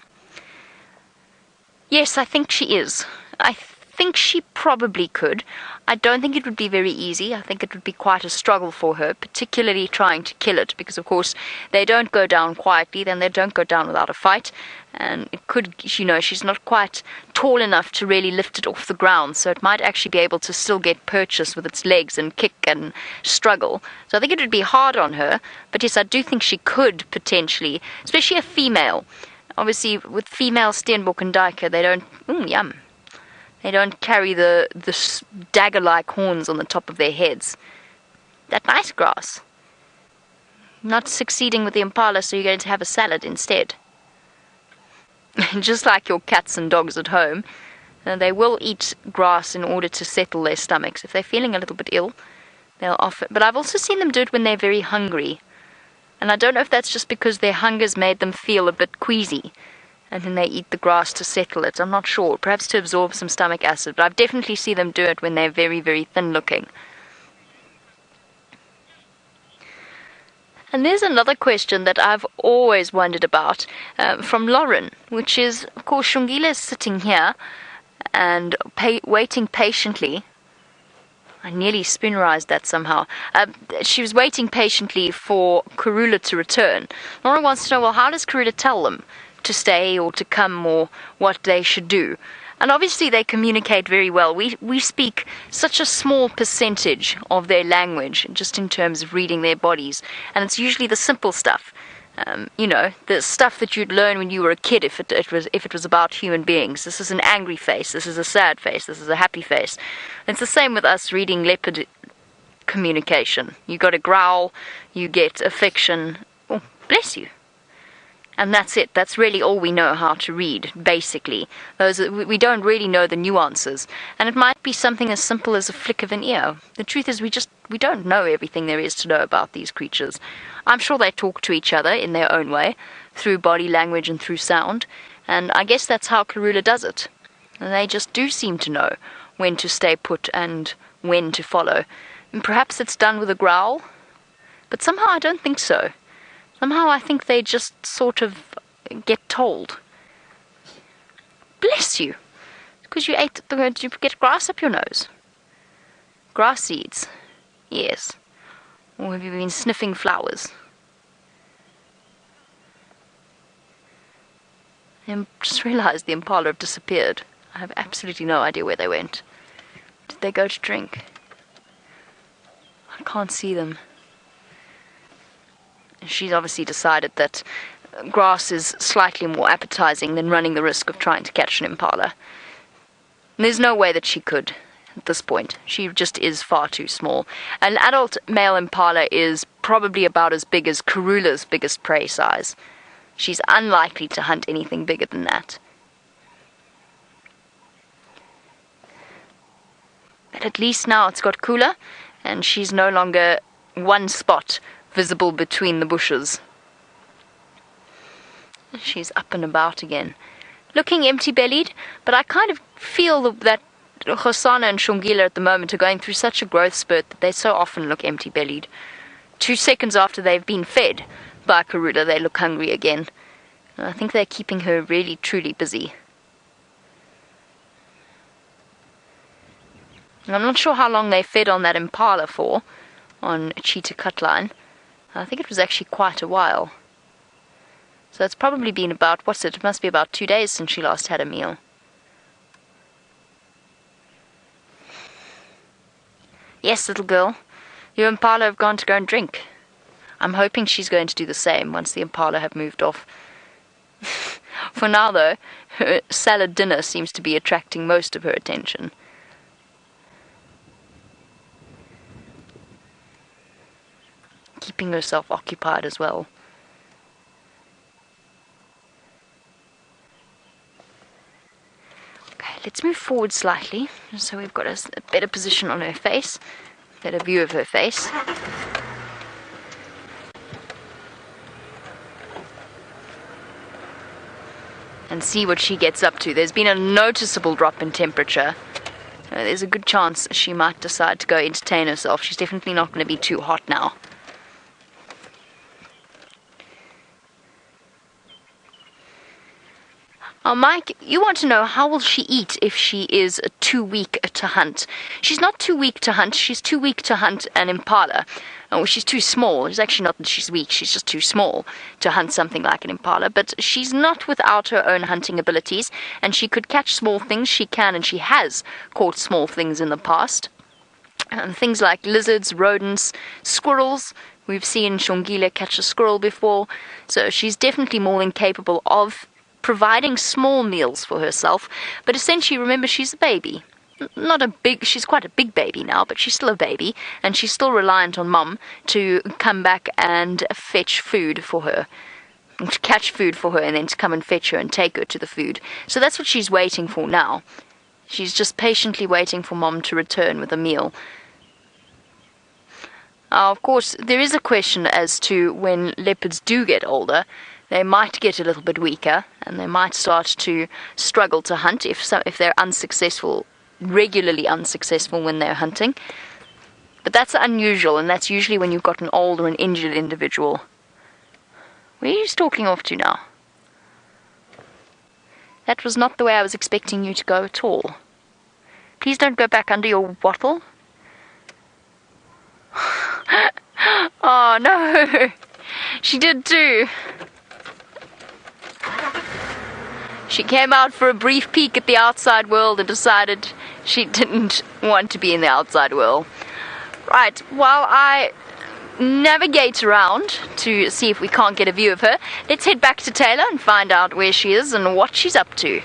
Yes, I think she is. I think she probably could. I don't think it would be very easy. I think it would be quite a struggle for her, particularly trying to kill it, because of course they don't go down quietly, then they don't go down without a fight, and it could, she's not quite tall enough to really lift it off the ground, so it might actually be able to still get purchase with its legs and kick and struggle. So I think it would be hard on her, but yes, I do think she could potentially, especially a female. Obviously, with female steenbok and duiker, they don't, yum. They don't carry the dagger-like horns on the top of their heads. That nice grass. Not succeeding with the impala, so you're going to have a salad instead. Just like your cats and dogs at home, they will eat grass in order to settle their stomachs. If they're feeling a little bit ill, they'll offer. But I've also seen them do it when they're very hungry. And I don't know if that's just because their hunger's made them feel a bit queasy, and then they eat the grass to settle it. I'm not sure. Perhaps to absorb some stomach acid. But I've definitely seen them do it when they're very, very thin-looking. And there's another question that I've always wondered about from Lauren, which is, of course, Xongile is sitting here and waiting patiently. I nearly spoonerized that somehow. She was waiting patiently for Karula to return. Lauren wants to know, well, how does Karula tell them to stay or to come, or what they should do? And obviously they communicate very well. We speak such a small percentage of their language, just in terms of reading their bodies, and it's usually the simple stuff. The stuff that you'd learn when you were a kid if it was about human beings. This is an angry face, this is a sad face, this is a happy face. And it's the same with us reading leopard communication. You got a growl, you get affection. Oh, bless you. And that's it. That's really all we know how to read, basically. We don't really know the nuances. And it might be something as simple as a flick of an ear. The truth is we don't know everything there is to know about these creatures. I'm sure they talk to each other in their own way, through body language and through sound. And I guess that's how Karula does it. And they just do seem to know when to stay put and when to follow. And perhaps it's done with a growl, but somehow I don't think so. Somehow I think they just sort of get told. Bless you. Because you ate you get grass up your nose. Grass seeds. Yes. Or have you been sniffing flowers? I just realised the Impala have disappeared. I have absolutely no idea where they went. Did they go to drink? I can't see them. She's obviously decided that grass is slightly more appetizing than running the risk of trying to catch an Impala. And there's no way that she could at this point. She just is far too small. An adult male Impala is probably about as big as Karula's biggest prey size. She's unlikely to hunt anything bigger than that. But at least now it's got cooler, and she's no longer one spot visible between the bushes. She's up and about again, looking empty-bellied, but I kind of feel that Hosana and Xongile at the moment are going through such a growth spurt that they so often look empty-bellied. 2 seconds after they've been fed by Karula, they look hungry again. And I think they're keeping her really, truly busy. And I'm not sure how long they fed on that Impala for, on Cheetah Cutline. I think it was actually quite a while. So it's probably been about, it must be about 2 days since she last had a meal. Yes, little girl, your Impala have gone to go and drink. I'm hoping she's going to do the same once the Impala have moved off. For now, though, her salad dinner seems to be attracting most of her attention. Keeping herself occupied as well. Okay, let's move forward slightly, so we've got a better position on her face, better view of her face. And see what she gets up to. There's been a noticeable drop in temperature. There's a good chance she might decide to go entertain herself. She's definitely not going to be too hot now. Oh, Mike, you want to know how will she eat if she is too weak to hunt? She's not too weak to hunt. She's too weak to hunt an Impala. Oh, she's too small. It's actually not that she's weak. She's just too small to hunt something like an Impala. But she's not without her own hunting abilities, and she could catch small things. She can, and she has caught small things in the past. Things like lizards, rodents, squirrels. We've seen Xongile catch a squirrel before. So she's definitely more than capable of providing small meals for herself, but essentially, remember, she's a baby. She's quite a big baby now, but she's still a baby, and she's still reliant on Mum to come back and fetch food for her, to catch food for her, and then to come and fetch her and take her to the food. So that's what she's waiting for now. She's just patiently waiting for Mum to return with a meal. Of course, there is a question as to when leopards do get older. They might get a little bit weaker, and they might start to struggle to hunt if they're unsuccessful, regularly unsuccessful when they're hunting. But that's unusual, and that's usually when you've got an old or an injured individual. Where are you stalking off to now? That was not the way I was expecting you to go at all. Please don't go back under your wattle. Oh no! She did too. She came out for a brief peek at the outside world and decided she didn't want to be in the outside world. Right, while I navigate around to see if we can't get a view of her, let's head back to Tayla and find out where she is and what she's up to.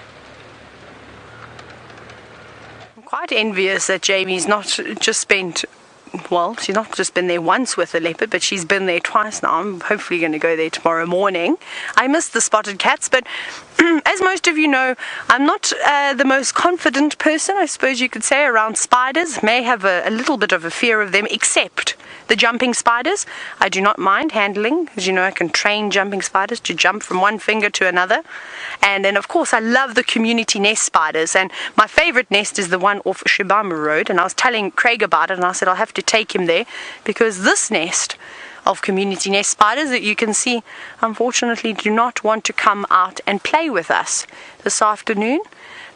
I'm quite envious that Jamie's not just spent... Well, she's not just been there once with the leopard, but she's been there twice now. I'm hopefully going to go there tomorrow morning. I missed the spotted cats, but as most of you know, I'm not the most confident person, I suppose you could say, around spiders. May have a little bit of a fear of them, except the jumping spiders. I do not mind handling. As you know, I can train jumping spiders to jump from one finger to another. And then, of course, I love the community nest spiders. And my favorite nest is the one off Shibama Road. And I was telling Craig about it, and I said I'll have to take him there, because this nest of community nest spiders that you can see, unfortunately, do not want to come out and play with us this afternoon.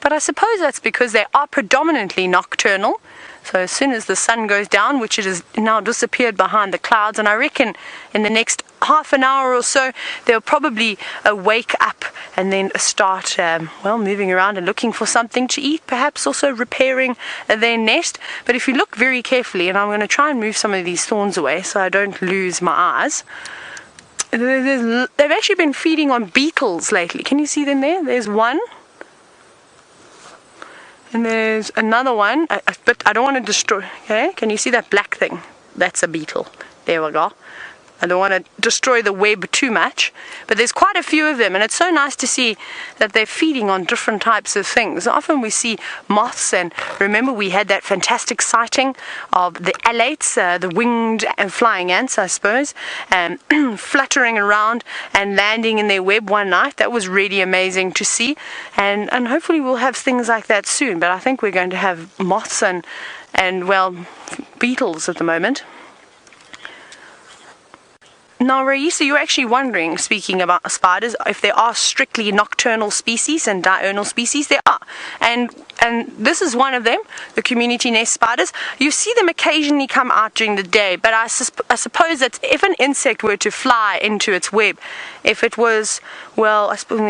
But I suppose that's because they are predominantly nocturnal. So as soon as the sun goes down, which it has now disappeared behind the clouds, and I reckon in the next half an hour or so, they'll probably wake up and then start, moving around and looking for something to eat, perhaps also repairing their nest. But if you look very carefully, and I'm going to try and move some of these thorns away so I don't lose my eyes, they've actually been feeding on beetles lately. Can you see them there? There's one. And there's another one, but I don't want to destroy, okay? Can you see that black thing? That's a beetle. There we go. I don't want to destroy the web too much, but there's quite a few of them, and it's so nice to see that they're feeding on different types of things. Often we see moths, and remember we had that fantastic sighting of the alates, the winged and flying ants, I suppose, fluttering around and landing in their web one night. That was really amazing to see, and hopefully we'll have things like that soon, but I think we're going to have moths and beetles at the moment. Now, Raisa, you're actually wondering, speaking about spiders, if there are strictly nocturnal species and diurnal species. There are. And this is one of them, the community nest spiders. You see them occasionally come out during the day, but I suppose that if an insect were to fly into its web, if it was, well, I suppose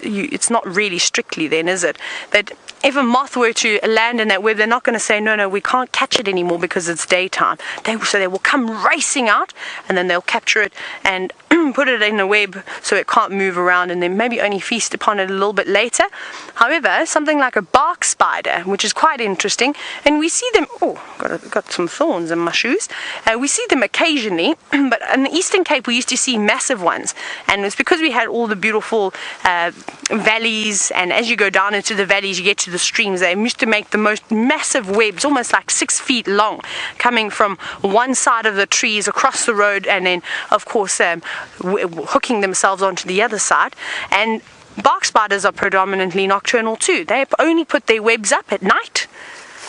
it's not really strictly then, is it? But if a moth were to land in that web, they're not going to say, no, we can't catch it anymore because it's daytime. So they will come racing out, and then they'll capture it and put it in a web so it can't move around, and then maybe only feast upon it a little bit later. However, something like a bark spider, which is quite interesting, and we see them, got some thorns in my shoes. We see them occasionally, but in the Eastern Cape we used to see massive ones, and it's because we had all the beautiful valleys, and as you go down into the valleys you get to the streams. They used to make the most massive webs, almost like 6 feet long, coming from one side of the trees across the road, and then of course hooking themselves onto the other side. And bark spiders are predominantly nocturnal too. They only put their webs up at night.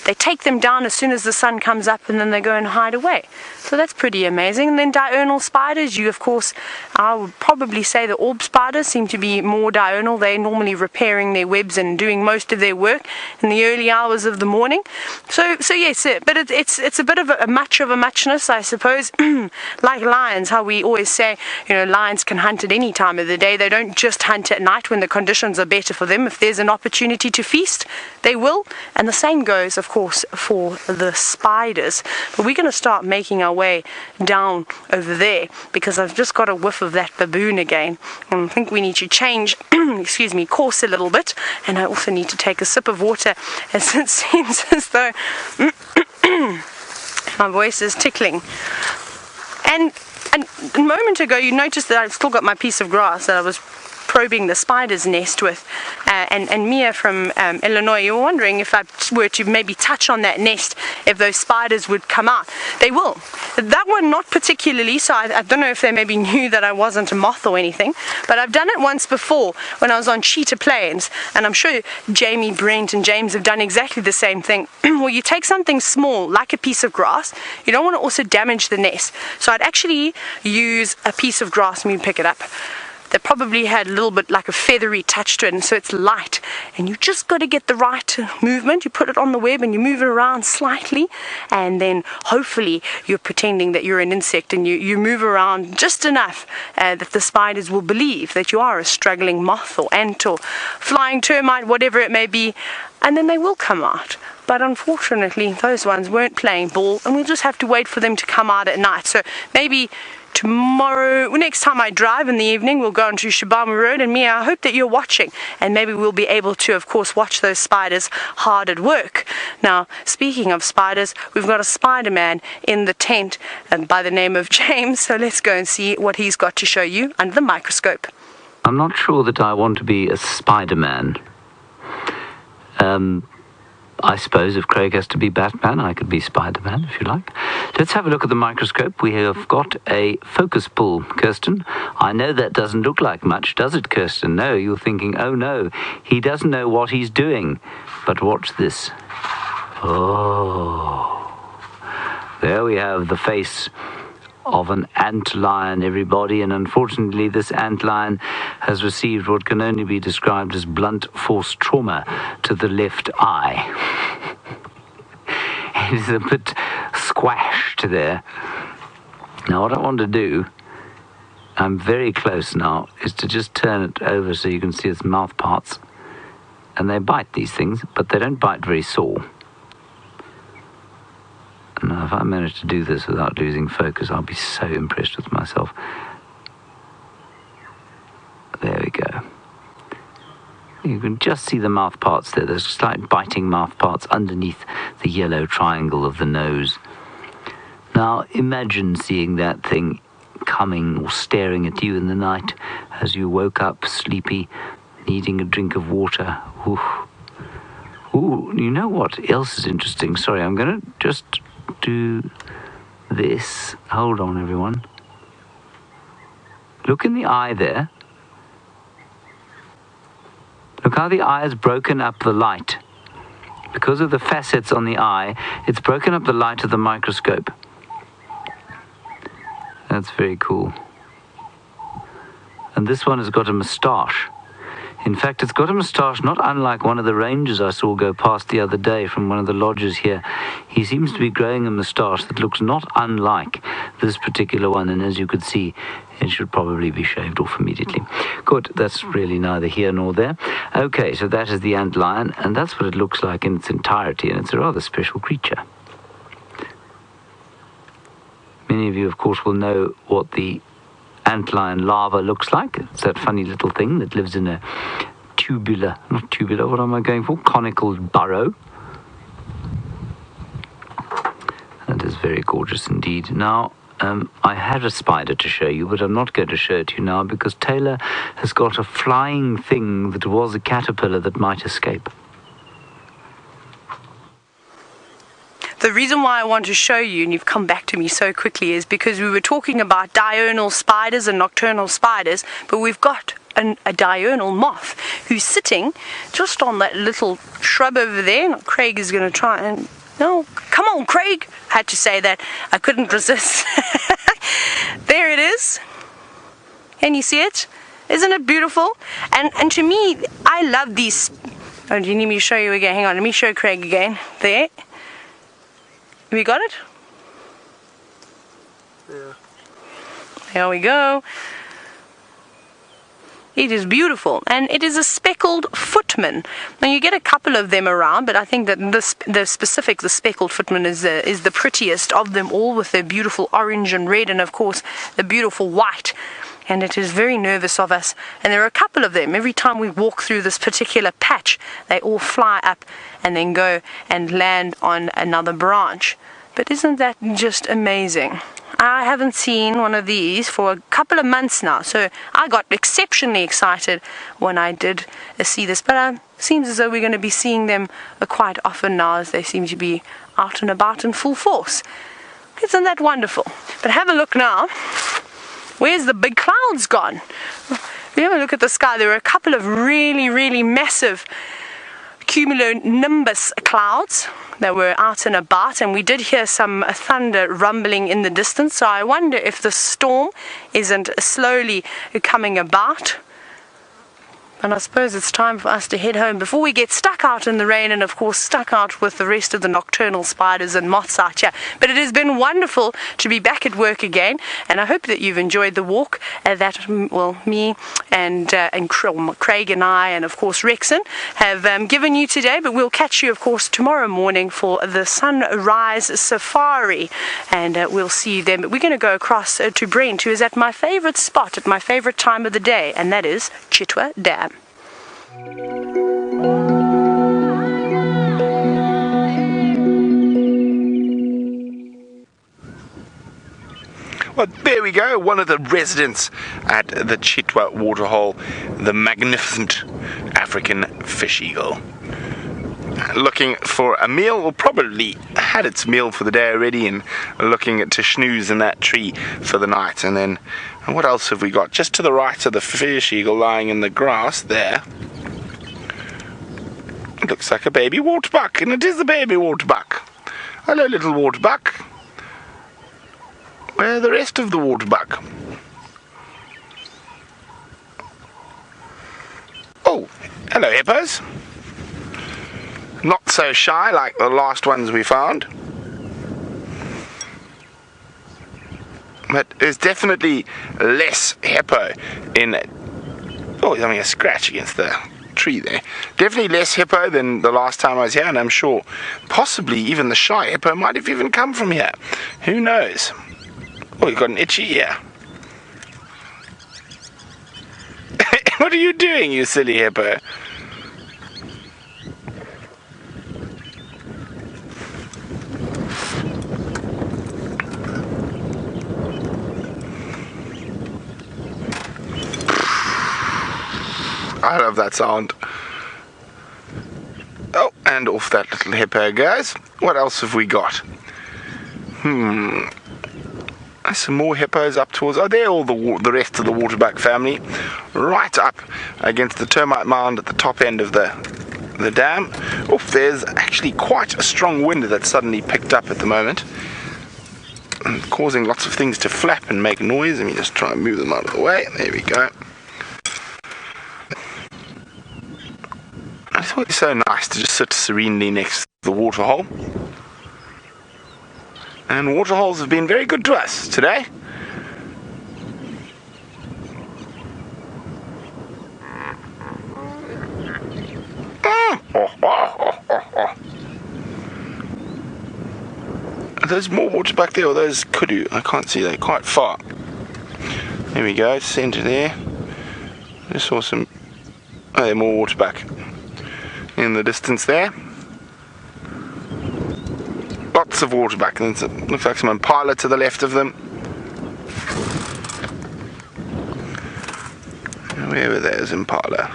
They take them down as soon as the sun comes up, and then they go and hide away. So that's pretty amazing. And then diurnal spiders, I would probably say the orb spiders seem to be more diurnal. They're normally repairing their webs and doing most of their work in the early hours of the morning. So yes, but it's a bit of a muchness, I suppose. Like lions, how we always say, lions can hunt at any time of the day. They don't just hunt at night when the conditions are better for them. If there's an opportunity to feast, they will. And the same goes, of course, for the spiders. But we're going to start making our way down over there, because I've just got a whiff of that baboon again, and I think we need to change course a little bit, and I also need to take a sip of water, as it seems as though my voice is tickling. And a moment ago you noticed that I've still got my piece of grass that I was probing the spider's nest with, and Mia from Illinois, you were wondering if I were to maybe touch on that nest, if those spiders would come out. They will. That one not particularly, so I don't know if they maybe knew that I wasn't a moth or anything, but I've done it once before when I was on Cheetah Plains, and I'm sure Jamie, Brent and James have done exactly the same thing. Well, you take something small like a piece of grass, you don't want to also damage the nest, so I'd actually use a piece of grass. Let me pick it up. They probably had a little bit like a feathery touch to it, and so it's light, and you just got to get the right movement. You put it on the web and you move it around slightly, and then hopefully you're pretending that you're an insect, and you move around just enough that the spiders will believe that you are a struggling moth or ant or flying termite, whatever it may be, and then they will come out. But unfortunately those ones weren't playing ball, and we'll just have to wait for them to come out at night. So maybe tomorrow, next time I drive in the evening, we'll go onto Shabama Road, and Mia, I hope that you're watching, and maybe we'll be able to, of course, watch those spiders hard at work. Now, speaking of spiders, we've got a Spider-Man in the tent by the name of James, so let's go and see what he's got to show you under the microscope. I'm not sure that I want to be a Spider-Man. I suppose if Craig has to be Batman, I could be Spider-Man, if you like. Let's have a look at the microscope. We have got a focus pull, Kirsten. I know that doesn't look like much, does it, Kirsten? No, you're thinking, oh no, he doesn't know what he's doing. But watch this. Oh, there we have the face of an antlion, everybody, and unfortunately this antlion has received what can only be described as blunt force trauma to the left eye. It is a bit squashed there. Now what I want to do, I'm very close now, is to just turn it over so you can see its mouth parts. And they bite, these things, but they don't bite very sore. Now, if I manage to do this without losing focus, I'll be so impressed with myself. There we go. You can just see the mouth parts there. There's slight biting mouth parts underneath the yellow triangle of the nose. Now, imagine seeing that thing coming or staring at you in the night as you woke up sleepy, needing a drink of water. Ooh. Ooh, you know what else is interesting? Sorry, I'm going to just do this. Hold on, everyone. Look in the eye there. Look how the eye has broken up the light. Because of the facets on the eye, it's broken up the light of the microscope. That's very cool. And this one has got a moustache. In fact, it's got a moustache not unlike one of the rangers I saw go past the other day from one of the lodges here. He seems to be growing a moustache that looks not unlike this particular one, and as you could see, it should probably be shaved off immediately. Good, that's really neither here nor there. Okay, so that is the antlion, and that's what it looks like in its entirety, and it's a rather special creature. Many of you, of course, will know what the antlion larva looks like. It's that funny little thing that lives in a what am I going for? Conical burrow. That is very gorgeous indeed. Now, I had a spider to show you, but I'm not going to show it to you now because Tayla has got a flying thing that was a caterpillar that might escape. The reason why I want to show you, and you've come back to me so quickly, is because we were talking about diurnal spiders and nocturnal spiders, but we've got a diurnal moth who's sitting just on that little shrub over there. Now, Craig is going to try and... No, come on, Craig! I had to say that. I couldn't resist. There it is. Can you see it? Isn't it beautiful? And to me, I love these... Oh, do you need me to show you again? Hang on, let me show Craig again. There. Have you got it? Yeah. There we go. It is beautiful, and it is a speckled footman. Now you get a couple of them around, but I think that the speckled footman is the prettiest of them all, with their beautiful orange and red, and of course the beautiful white. And it is very nervous of us. And there are a couple of them. Every time we walk through this particular patch, they all fly up and then go and land on another branch. But isn't that just amazing? I haven't seen one of these for a couple of months now, so I got exceptionally excited when I did see this. But it seems as though we're going to be seeing them quite often now, as they seem to be out and about in full force. Isn't that wonderful? But have a look now. Where's the big clouds gone? If you have a look at the sky, there are a couple of really, really massive cumulonimbus clouds that were out and about, and we did hear some thunder rumbling in the distance, so I wonder if the storm isn't slowly coming about. And I suppose it's time for us to head home before we get stuck out in the rain, and of course stuck out with the rest of the nocturnal spiders and moths out here. But it has been wonderful to be back at work again, and I hope that you've enjoyed the walk that, well, me and Craig and I, and of course Rexon, have given you today. But we'll catch you, of course, tomorrow morning for the sunrise safari, and we'll see you then. But we're going to go across to Brent, who is at my favorite spot at my favorite time of the day, and that is Chitwa Dam. Well, there we go, one of the residents at the Chitwa waterhole, the magnificent African fish eagle. Looking for a meal, or probably had its meal for the day already, and looking to snooze in that tree for the night. And then, what else have we got? Just to the right of the fish eagle, lying in the grass there, it looks like a baby waterbuck, and it is a baby waterbuck. Hello, little waterbuck. Where are the rest of the Waterbuck? Oh, hello hippos. Not so shy like the last ones we found. But there's definitely less hippo in it. Oh, he's having a scratch against the tree there. Definitely less hippo than the last time I was here, and I'm sure possibly even the shy hippo might have even come from here. Who knows? Oh, you've got an itchy ear. What are you doing, you silly hippo? I love that sound. Oh, and off that little hippo goes. What else have we got? There's some more hippos up towards... Oh, they're all the rest of the Waterbuck family. Right up against the termite mound at the top end of the dam. Oh, there's actually quite a strong wind that's suddenly picked up at the moment, causing lots of things to flap and make noise. Let me just try and move them out of the way. There we go. I thought it was so nice to just sit serenely next to the waterhole. And waterholes have been very good to us today. There's more water back there, or those kudu. I can't see, they're quite far. There we go, centre there. Just saw some... Oh, there's more water back in the distance there. Lots of water back. And it looks like some Impala to the left of them. Where were those Impala?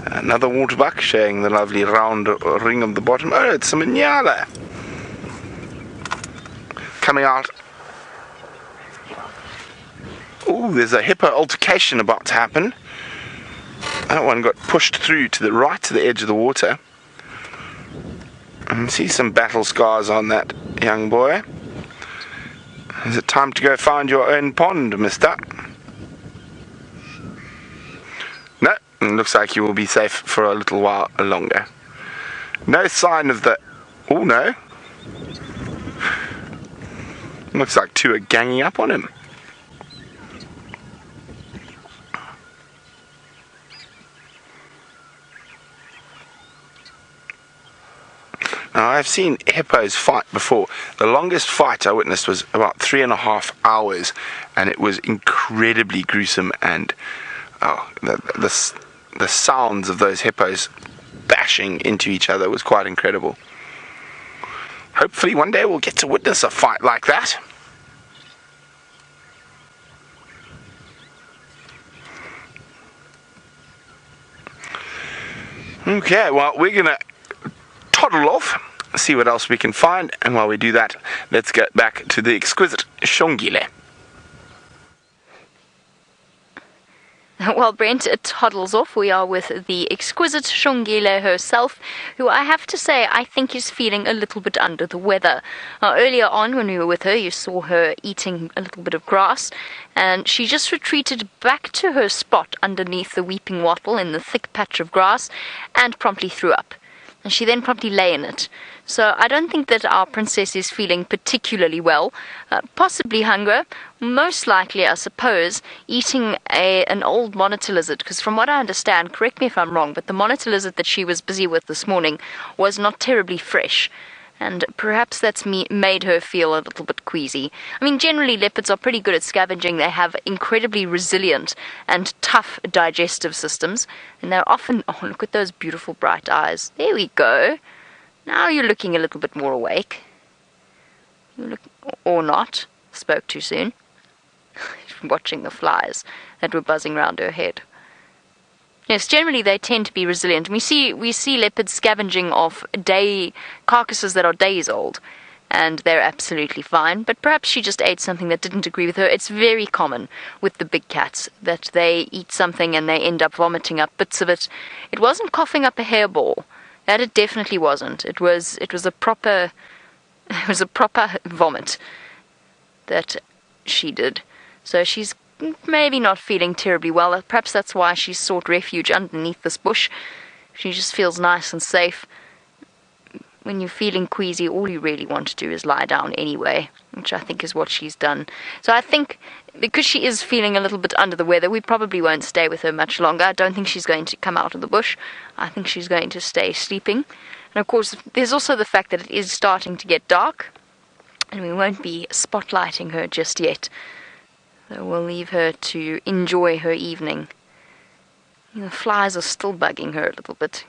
Another waterbuck showing the lovely round ring of the bottom. Oh, it's some Nyala coming out. Oh, there's a hippo altercation about to happen. That one got pushed through to the right to the edge of the water. I can see some battle scars on that young boy. Is it time to go find your own pond, mister? No, it looks like you will be safe for a little while longer. No sign of the... Oh, no. Looks like two are ganging up on him. Now, I've seen hippos fight before. The longest fight I witnessed was about 3.5 hours, and it was incredibly gruesome, and the sounds of those hippos bashing into each other was quite incredible. Hopefully one day we'll get to witness a fight like that. Okay, well, we're going to toddle off, see what else we can find, and while we do that, let's get back to the exquisite Xongile. While Brent toddles off, we are with the exquisite Xongile herself, who I have to say I think is feeling a little bit under the weather. Earlier on when we were with her, you saw her eating a little bit of grass, and she just retreated back to her spot underneath the weeping wattle in the thick patch of grass and promptly threw up. And she then promptly lay in it. So I don't think that our princess is feeling particularly well. Possibly hunger, most likely, I suppose, eating an old monitor lizard, because from what I understand, correct me if I'm wrong, but the monitor lizard that she was busy with this morning was not terribly fresh. And perhaps that's made her feel a little bit queasy. I mean, generally leopards are pretty good at scavenging. They have incredibly resilient and tough digestive systems. And they're often... Oh, look at those beautiful bright eyes. There we go. Now you're looking a little bit more awake. You look... Or not. Spoke too soon. Watching the flies that were buzzing round her head. Yes, generally they tend to be resilient. We see leopards scavenging off carcasses that are days old, and they're absolutely fine. But perhaps she just ate something that didn't agree with her. It's very common with the big cats that they eat something and they end up vomiting up bits of it. It wasn't coughing up a hairball. That it definitely wasn't. It was a proper vomit that she did. So she's maybe not feeling terribly well. Perhaps that's why she sought refuge underneath this bush. She just feels nice and safe. When you're feeling queasy, all you really want to do is lie down anyway, which I think is what she's done. So I think, because she is feeling a little bit under the weather, we probably won't stay with her much longer. I don't think she's going to come out of the bush. I think she's going to stay sleeping. And of course, there's also the fact that it is starting to get dark, and we won't be spotlighting her just yet. So we'll leave her to enjoy her evening. The flies are still bugging her a little bit.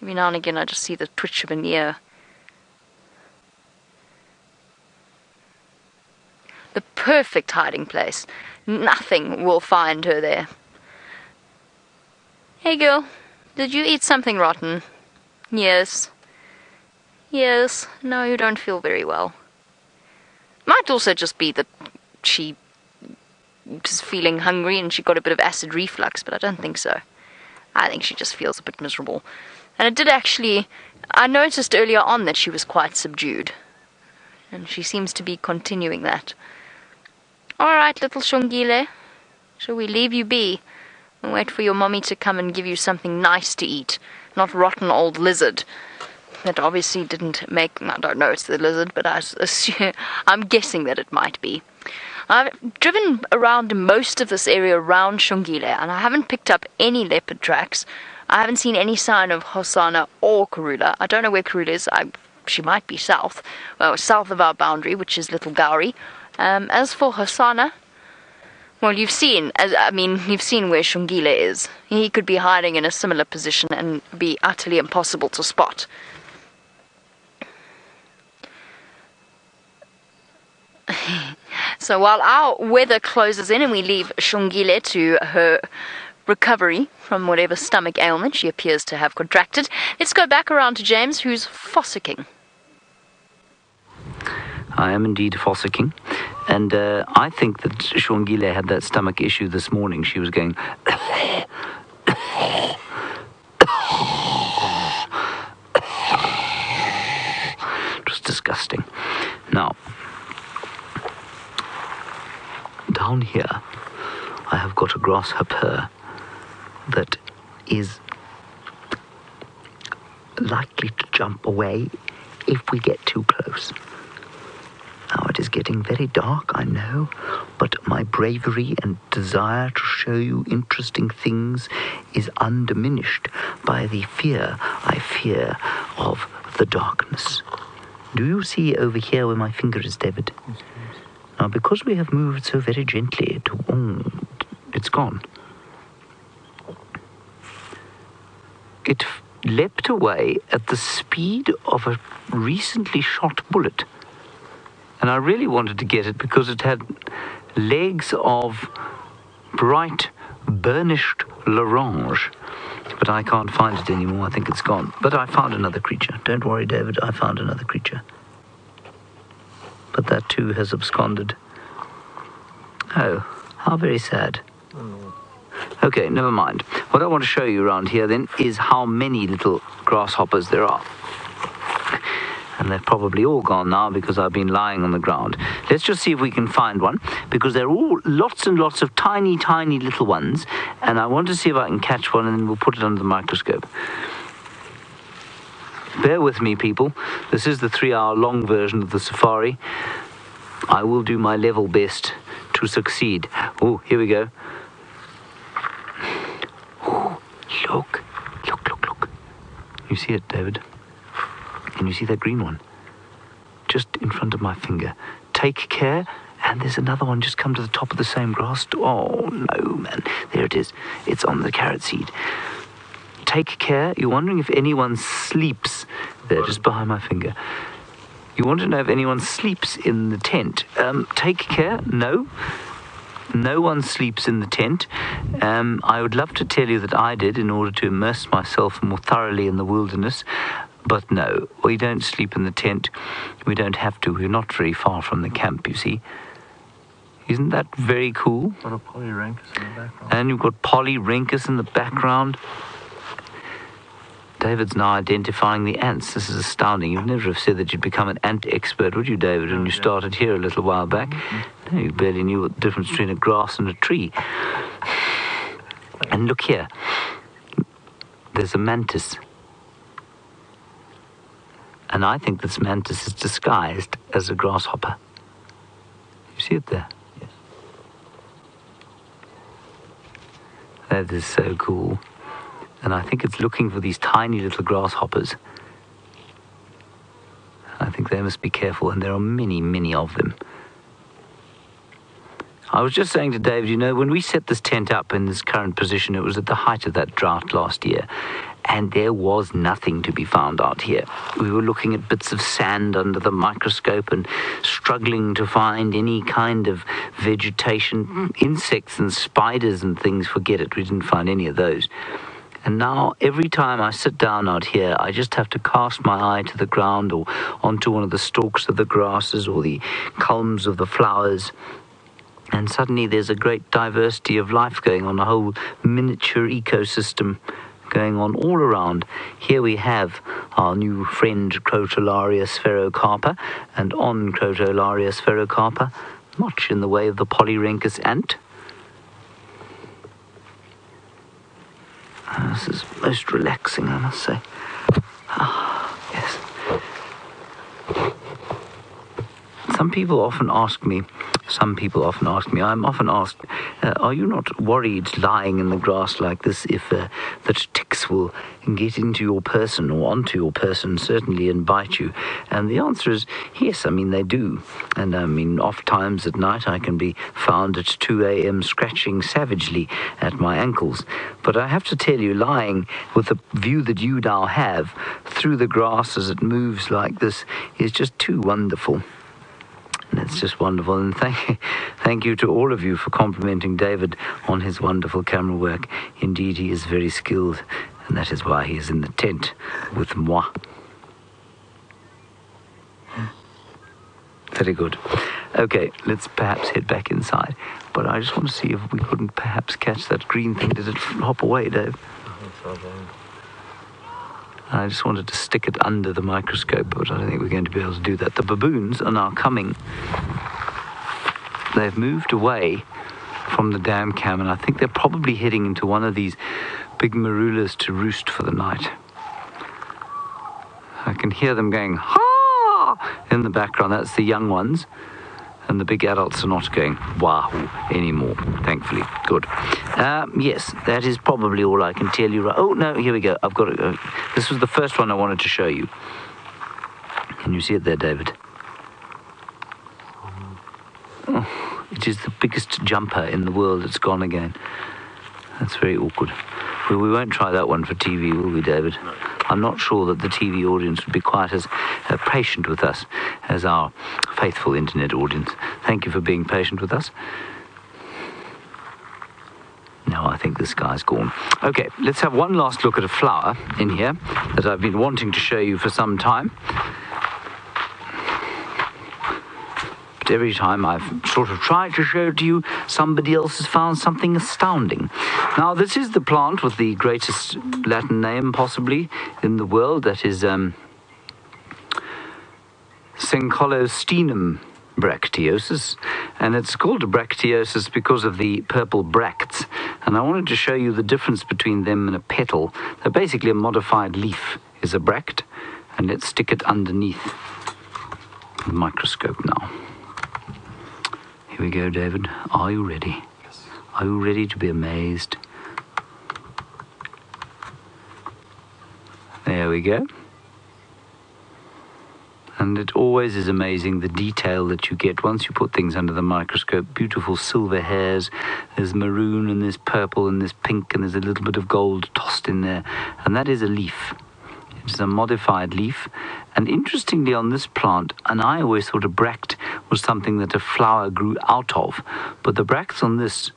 Every now and again I just see the twitch of an ear. The perfect hiding place. Nothing will find her there. Hey girl, did you eat something rotten? Yes. Yes, no, you don't feel very well. Might also just be that she is feeling hungry and she got a bit of acid reflux, but I don't think so. I think she just feels a bit miserable. And it did actually, I noticed earlier on that she was quite subdued. And she seems to be continuing that. Alright, little Xongile, shall we leave you be and wait for your mommy to come and give you something nice to eat, not rotten old lizard that obviously didn't make, I don't know it's the lizard, but I'm guessing that it might be. I've driven around most of this area around Xongile, and I haven't picked up any leopard tracks. I haven't seen any sign of Hosanna or Karula. I don't know where Karula is. She might be south of our boundary, which is Little Gowrie. As for Hosanna, well, you've seen where Xongile is. He could be hiding in a similar position and be utterly impossible to spot. So while our weather closes in and we leave Xongile to her recovery from whatever stomach ailment she appears to have contracted, let's go back around to James, who's fossicking. I am indeed fossicking, and I think that Xongile had that stomach issue this morning. She was going... It was disgusting. Now, down here, I have got a grasshopper that is likely to jump away if we get too close. Now, it is getting very dark, I know, but my bravery and desire to show you interesting things is undiminished by the fear I fear of the darkness. Do you see over here where my finger is, David? Yes, please. Now, because we have moved so very gently, it's gone. It leapt away at the speed of a recently shot bullet. And I really wanted to get it because it had legs of bright, burnished l'orange. But I can't find it anymore. I think it's gone. But I found another creature. Don't worry, David. I found another creature. But that too has absconded. Oh, how very sad. Okay, never mind. What I want to show you around here then is how many little grasshoppers there are. And they've probably all gone now because I've been lying on the ground. Let's just see if we can find one, because they're all lots and lots of tiny, tiny little ones, and I want to see if I can catch one, and then we'll put it under the microscope. Bear with me, people. This is the 3-hour-long version of the safari. I will do my level best to succeed. Oh, here we go. Oh, look. You see it, David? Can you see that green one? Just in front of my finger. Take care. And there's another one just come to the top of the same grass. Oh, no, man. There it is. It's on the carrot seed. Take care. You're wondering if anyone sleeps there, just behind my finger. You want to know if anyone sleeps in the tent. Take care. No one sleeps in the tent. I would love to tell you that I did in order to immerse myself more thoroughly in the wilderness. But no, we don't sleep in the tent. We don't have to. We're not very far from the camp, you see. Isn't that very cool? Got a Polyrhynchus in the background. And you've got Polyrhynchus in the background. David's now identifying the ants. This is astounding. You'd never have said that you'd become an ant expert, would you, David, when you started here a little while back? No, you barely knew what the difference between a grass and a tree. And look here. There's a mantis. And I think this mantis is disguised as a grasshopper. You see it there? Yes. That is so cool. And I think it's looking for these tiny little grasshoppers. I think they must be careful, and there are many, many of them. I was just saying to David, you know, when we set this tent up in this current position, it was at the height of that drought last year, and there was nothing to be found out here. We were looking at bits of sand under the microscope and struggling to find any kind of vegetation. Insects and spiders and things, forget it. We didn't find any of those. And now, every time I sit down out here, I just have to cast my eye to the ground or onto one of the stalks of the grasses or the culms of the flowers. And suddenly there's a great diversity of life going on, a whole miniature ecosystem going on all around. Here we have our new friend Crotalaria spherocarpa, and on Crotalaria spherocarpa, much in the way of the Polyrhynchus ant. This is most relaxing, I must say. Yes. Some people often ask me, I'm often asked, are you not worried lying in the grass like this if that ticks will get into your person or onto your person, certainly, and bite you? And the answer is yes, I mean, they do. And I mean, oft times at night I can be found at 2 a.m. scratching savagely at my ankles. But I have to tell you, lying with the view that you now have through the grass as it moves like this is just too wonderful. And it's just wonderful. And thank you to all of you for complimenting David on his wonderful camera work. Indeed, he is very skilled, and that is why he is in the tent with moi. Very good. Okay, let's perhaps head back inside. But I just want to see if we couldn't perhaps catch that green thing. Did it hop away, Dave? I just wanted to stick it under the microscope, but I don't think we're going to be able to do that. The baboons are now coming. They've moved away from the dam cam, and I think they're probably heading into one of these big marulas to roost for the night. I can hear them going, ha! In the background. That's the young ones. And the big adults are not going wahoo anymore, thankfully. Good. Yes, that is probably all I can tell you. Oh, no, here we go. I've got it. This was the first one I wanted to show you. Can you see it there, David? Oh, it is the biggest jumper in the world. It's gone again. That's very awkward. Well, we won't try that one for TV, will we, David? No. I'm not sure that the TV audience would be quite as patient with us as our faithful internet audience. Thank you for being patient with us. No, I think this guy's gone. Okay, let's have one last look at a flower in here that I've been wanting to show you for some time. But every time I've sort of tried to show it to you, somebody else has found something astounding. Now, this is the plant with the greatest Latin name, possibly, in the world. That is Syncolostinum bracteosus. And it's called a bracteosus because of the purple bracts. And I wanted to show you the difference between them and a petal. They're basically a modified leaf is a bract. And let's stick it underneath the microscope now. Here we go, David. Are you ready? Yes. Are you ready to be amazed? There we go. And it always is amazing the detail that you get once you put things under the microscope. Beautiful silver hairs. There's maroon and there's purple and there's pink and there's a little bit of gold tossed in there. And that is a leaf. It's a modified leaf. And interestingly on this plant, and I always thought a bract was something that a flower grew out of, but the bracts on this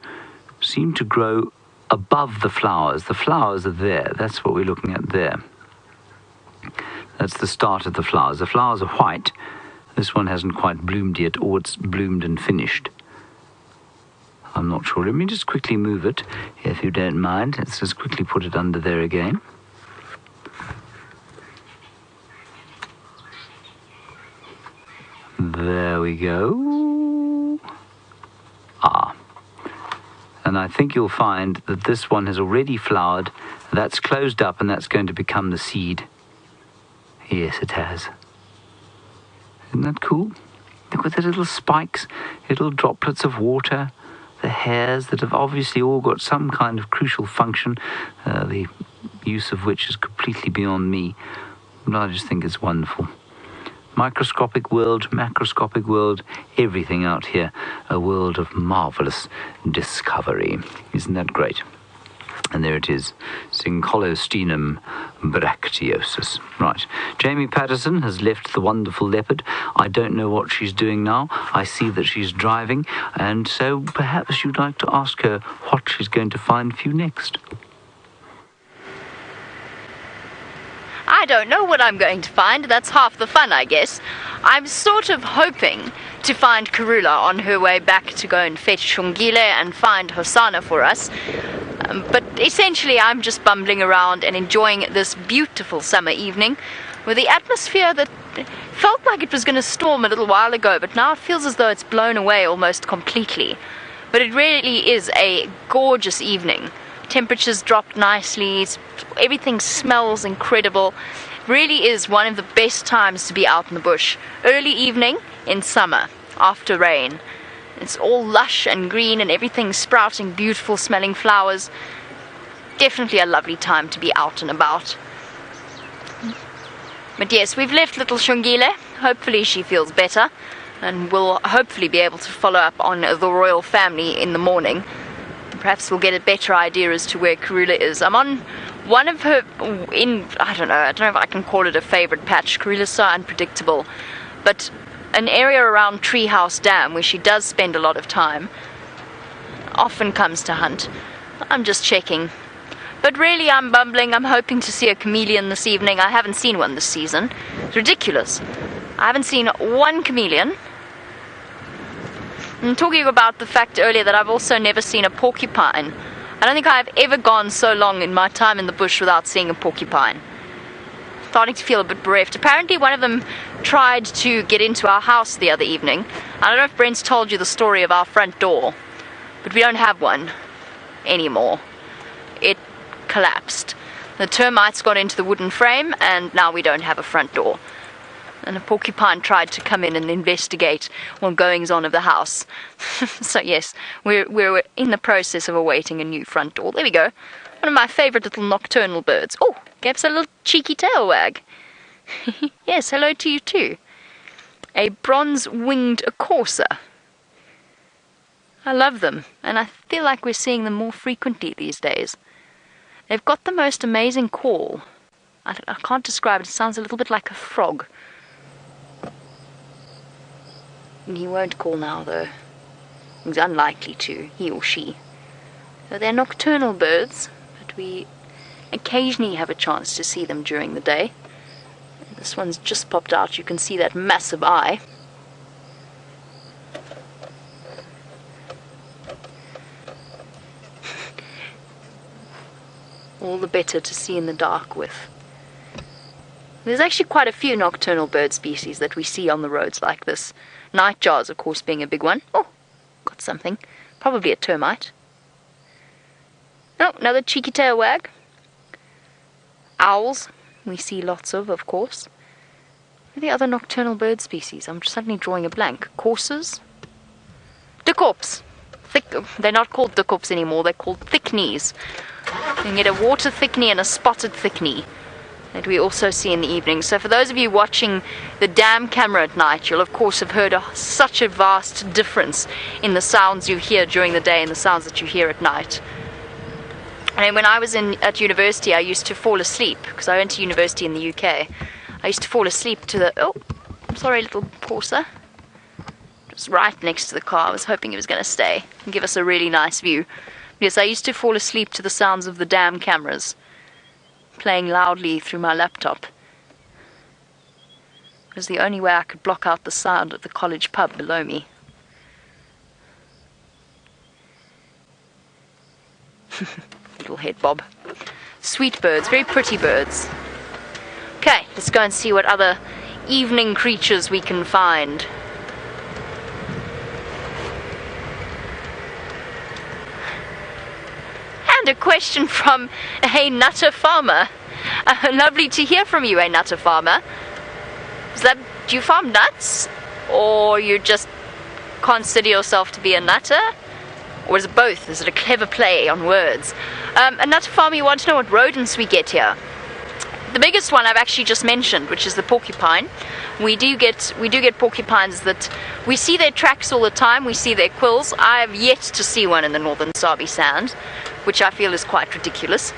seem to grow above the flowers. The flowers are there. That's what we're looking at there. That's the start of the flowers. The flowers are white. This one hasn't quite bloomed yet, or it's bloomed and finished. I'm not sure. Let me just quickly move it, if you don't mind. Let's just quickly put it under there again. There we go. And I think you'll find that this one has already flowered. That's closed up, and that's going to become the seed. Yes, it has. Isn't that cool? Look at the little spikes, little droplets of water, the hairs that have obviously all got some kind of crucial function, the use of which is completely beyond me. But I just think it's wonderful. Microscopic world, macroscopic world, everything out here. A world of marvelous discovery. Isn't that great? And there it is, Syncolostinum bracteosus. Right, Jamie Patterson has left the wonderful leopard. I don't know what she's doing now. I see that she's driving, and so perhaps you'd like to ask her what she's going to find for you next. I don't know what I'm going to find. That's half the fun, I guess. I'm sort of hoping to find Karula on her way back to go and fetch Xongile and find Hosanna for us. But essentially, I'm just bumbling around and enjoying this beautiful summer evening with the atmosphere that felt like it was going to storm a little while ago, but now it feels as though it's blown away almost completely. But it really is a gorgeous evening. Temperatures dropped nicely, everything smells incredible. Really is one of the best times to be out in the bush. Early evening in summer, after rain. It's all lush and green and everything sprouting beautiful smelling flowers. Definitely a lovely time to be out and about. But yes, we've left little Xongile. Hopefully she feels better, and we'll hopefully be able to follow up on the royal family in the morning. Perhaps we'll get a better idea as to where Karula is. I'm on one of her, I don't know if I can call it a favorite patch. Karula's so unpredictable. But an area around Treehouse Dam where she does spend a lot of time, often comes to hunt. I'm just checking. But really, I'm bumbling. I'm hoping to see a chameleon this evening. I haven't seen one this season. It's ridiculous. I haven't seen one chameleon. I'm talking about the fact earlier that I've also never seen a porcupine. I don't think I've ever gone so long in my time in the bush without seeing a porcupine. Starting to feel a bit bereft. Apparently one of them tried to get into our house the other evening. I don't know if Brent's told you the story of our front door, but we don't have one anymore. It collapsed. The termites got into the wooden frame, and now we don't have a front door. And a porcupine tried to come in and investigate what goings on of the house. So yes, we're in the process of awaiting a new front door. There we go. One of my favourite little nocturnal birds. Oh, gave us a little cheeky tail wag. Yes, hello to you too. A bronze-winged corsair. I love them, and I feel like we're seeing them more frequently these days. They've got the most amazing call. I can't describe it. It sounds a little bit like a frog. He won't call now, though. He's unlikely to, he or she. So they're nocturnal birds, but we occasionally have a chance to see them during the day. This one's just popped out. You can see that massive eye. All the better to see in the dark with. There's actually quite a few nocturnal bird species that we see on the roads like this. Nightjars, of course, being a big one. Oh, got something. Probably a termite. Oh, another cheeky tail wag. Owls, we see lots of course. What are the other nocturnal bird species? I'm suddenly drawing a blank. Coursers? Duckorps. They're not called duckorps anymore, they're called thickneys. You can get a water thickney and a spotted thickney that we also see in the evening. So for those of you watching the dam camera at night, you'll of course have heard such a vast difference in the sounds you hear during the day and the sounds that you hear at night. And when I was at university, I used to fall asleep, because I went to university in the UK. I used to fall asleep to the... Oh, I'm sorry, little corsair. It was right next to the car. I was hoping he was going to stay and give us a really nice view. Yes, I used to fall asleep to the sounds of the dam cameras playing loudly through my laptop. It was the only way I could block out the sound of the college pub below me. Little head bob. Sweet birds, very pretty birds. Okay, let's go and see what other evening creatures we can find. And a question from a nutter farmer. Lovely to hear from you, a nutter farmer. Do you farm nuts? Or you just consider yourself to be a nutter? Or is it both? Is it a clever play on words? A nutter farmer, you want to know what rodents we get here. The biggest one I've actually just mentioned, which is the porcupine. We do get porcupines that we see their tracks all the time. We see their quills. I have yet to see one in the northern Sabi Sand, which I feel is quite ridiculous.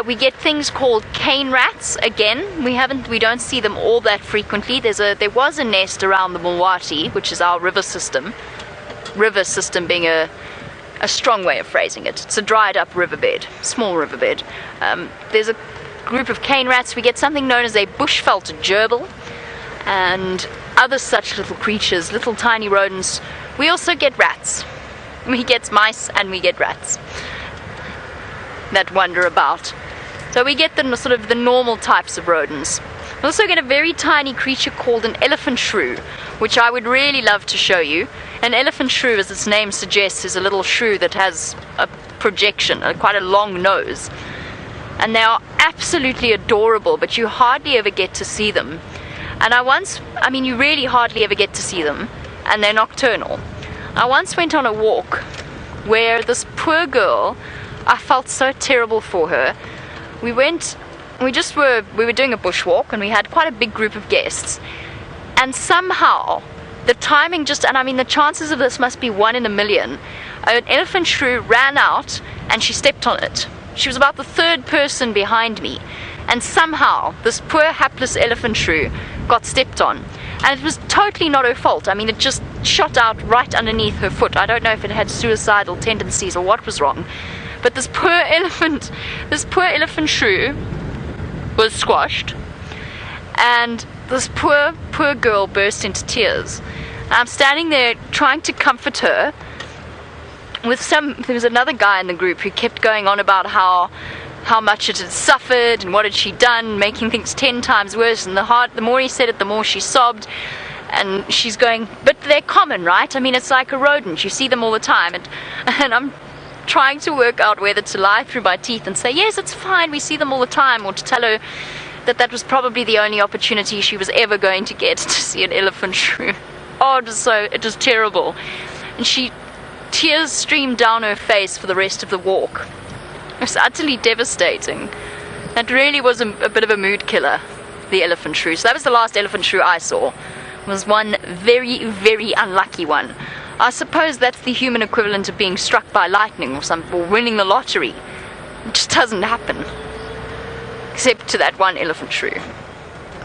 We get things called cane rats. Again, we don't see them all that frequently. There was a nest around the Mulwati, which is our river system. River system being a strong way of phrasing it. It's a dried up riverbed, small riverbed. There's a group of cane rats. We get something known as a bushveld gerbil and other such little creatures, little tiny rodents. We also get rats. We get mice and we get rats that wander about. So we get the sort of the normal types of rodents. We also get a very tiny creature called an elephant shrew, which I would really love to show you. An elephant shrew, as its name suggests, is a little shrew that has a projection, quite a long nose. And they are absolutely adorable, but you hardly ever get to see them. And you really hardly ever get to see them, and they're nocturnal. I once went on a walk where this poor girl, I felt so terrible for her. We were doing a bushwalk, and we had quite a big group of guests. And somehow, the timing the chances of this must be 1 in a million. An elephant shrew ran out, and she stepped on it. She was about the third person behind me, and somehow this poor hapless elephant shrew got stepped on, and it was totally not her fault. It just shot out right underneath her foot. I don't know if it had suicidal tendencies or what was wrong, but this poor elephant shrew was squashed, and this poor girl burst into tears. I'm standing there trying to comfort her. There was another guy in the group who kept going on about how much it had suffered and what had she done, making things 10 times worse. And the more he said it, the more she sobbed. And she's going, but they're common, right? It's like a rodent. You see them all the time. And I'm trying to work out whether to lie through my teeth and say, yes, it's fine, we see them all the time, or to tell her that was probably the only opportunity she was ever going to get to see an elephant shrew. Oh, it was terrible. And tears streamed down her face for the rest of the walk. It was utterly devastating. That really was a bit of a mood killer, the elephant shrew. So that was the last elephant shrew I saw. It was one very, very unlucky one. I suppose that's the human equivalent of being struck by lightning or winning the lottery. It just doesn't happen. Except to that one elephant shrew.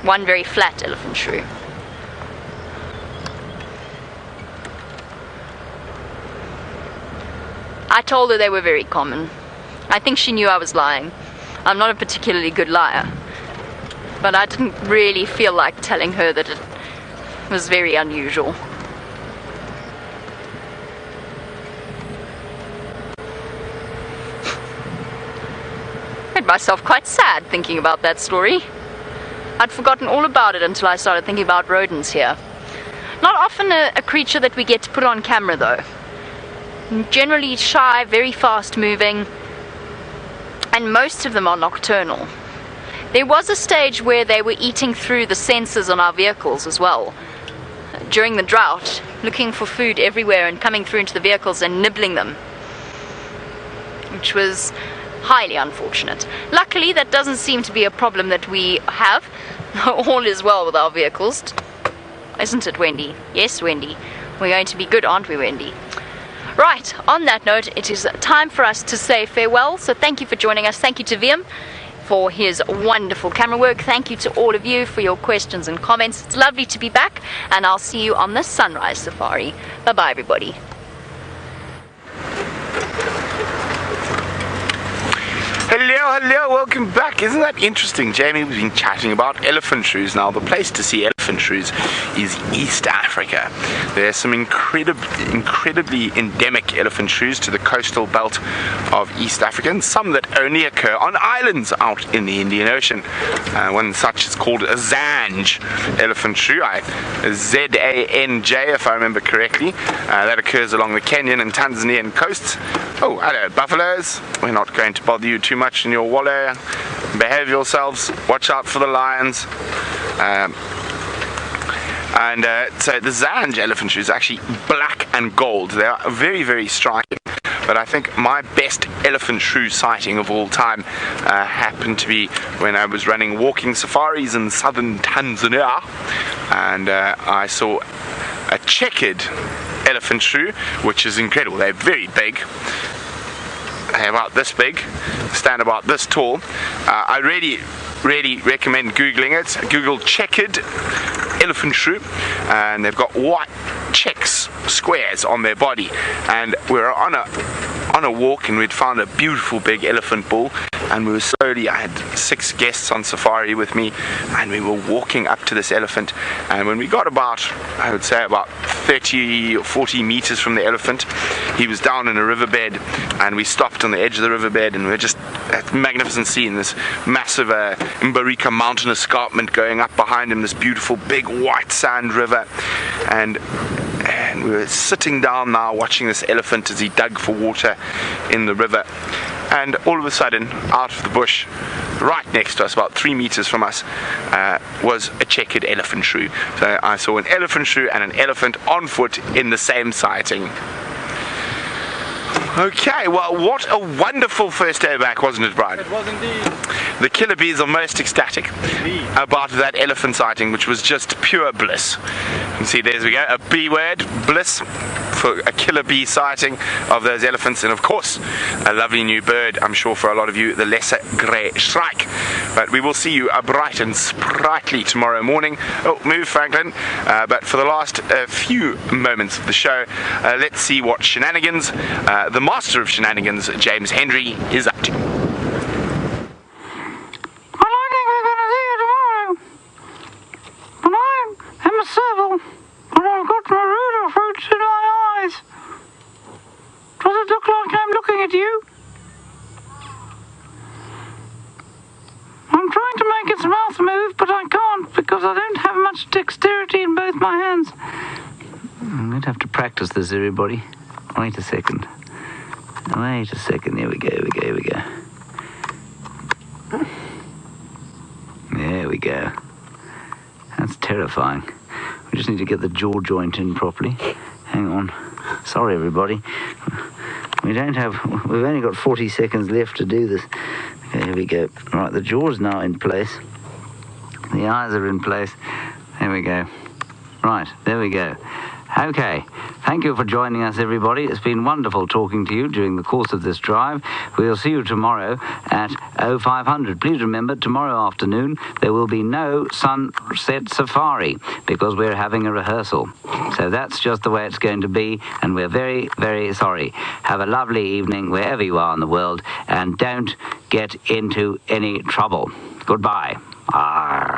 One very flat elephant shrew. I told her they were very common. I think she knew I was lying. I'm not a particularly good liar. But I didn't really feel like telling her that it was very unusual. I made myself quite sad thinking about that story. I'd forgotten all about it until I started thinking about rodents here. Not often a creature that we get to put on camera though. Generally shy, very fast moving, and most of them are nocturnal. There was a stage where they were eating through the sensors on our vehicles as well. During the drought, looking for food everywhere and coming through into the vehicles and nibbling them, which was highly unfortunate. Luckily, that doesn't seem to be a problem that we have. All is well with our vehicles. Isn't it, Wendy? Yes, Wendy. We're going to be good, aren't we, Wendy? Right, on that note, it is time for us to say farewell. So thank you for joining us. Thank you to Wiem for his wonderful camera work. Thank you to all of you for your questions and comments. It's lovely to be back, and I'll see you on the sunrise safari. Bye-bye, everybody. Hello, welcome back. Isn't that interesting, Jamie? We've been chatting about elephant shrews now, the place to see elephants. elephant shrews is East Africa. There are some incredibly endemic elephant shrews to the coastal belt of East Africa, and some that only occur on islands out in the Indian Ocean. One such is called a Zanj elephant shrew, Z-A-N-J if I remember correctly. That occurs along the Kenyan and Tanzanian coasts. Oh, hello buffaloes. We're not going to bother you too much in your wallow. Behave yourselves. Watch out for the lions. So the Zanj elephant shrew is actually black and gold. They are very, very striking. But I think my best elephant shrew sighting of all time happened to be when I was running walking safaris in southern Tanzania, and I saw a checkered elephant shrew, which is incredible. They're very big. They're about this big, stand about this tall. I really recommend Googling it. Google checkered elephant shrew, and they've got white checks, squares on their body. And we were on a walk, and we'd found a beautiful big elephant bull, and we were I had 6 guests on safari with me, and we were walking up to this elephant, and when we got about 30 or 40 meters from the elephant, he was down in a riverbed, and we stopped on the edge of the riverbed, and we were just at magnificent scene, this massive Mbarika mountain escarpment going up behind him, this beautiful big white sand river, and we were sitting down now watching this elephant as he dug for water in the river. And all of a sudden, out of the bush, right next to us, about 3 meters from us, was a checkered elephant shrew. So I saw an elephant shrew and an elephant on foot in the same sighting. Okay, well, what a wonderful first day back, wasn't it, Brian? It was indeed. The killer bees are most ecstatic about that elephant sighting, which was just pure bliss. You can see, there we go, a B word, bliss, for a killer bee sighting of those elephants, and of course, a lovely new bird, I'm sure for a lot of you, the lesser grey shrike. But we will see you bright and sprightly tomorrow morning. Oh, move, Franklin. But for the last few moments of the show, let's see what shenanigans the master of shenanigans, James Henry, is up to. Well, I think we're going to see you tomorrow. But I am a serval, and I've got marula fruits in my eyes. Does it look like I'm looking at you? I'm trying to make its mouth move, but I can't because I don't have much dexterity in both my hands. I'm going to have to practice this, everybody. Wait a second. Here we go. There we go. That's terrifying. We just need to get the jaw joint in properly. Hang on. Sorry, everybody. We've only got 40 seconds left to do this. Okay, here we go. Right, the jaw's now in place. The eyes are in place. There we go. Right, there we go. Okay, thank you for joining us, everybody. It's been wonderful talking to you during the course of this drive. We'll see you tomorrow at 0500. Please remember, tomorrow afternoon there will be no sunset safari because we're having a rehearsal. So that's just the way it's going to be, and we're very, very sorry. Have a lovely evening wherever you are in the world, and don't get into any trouble. Goodbye. Arr.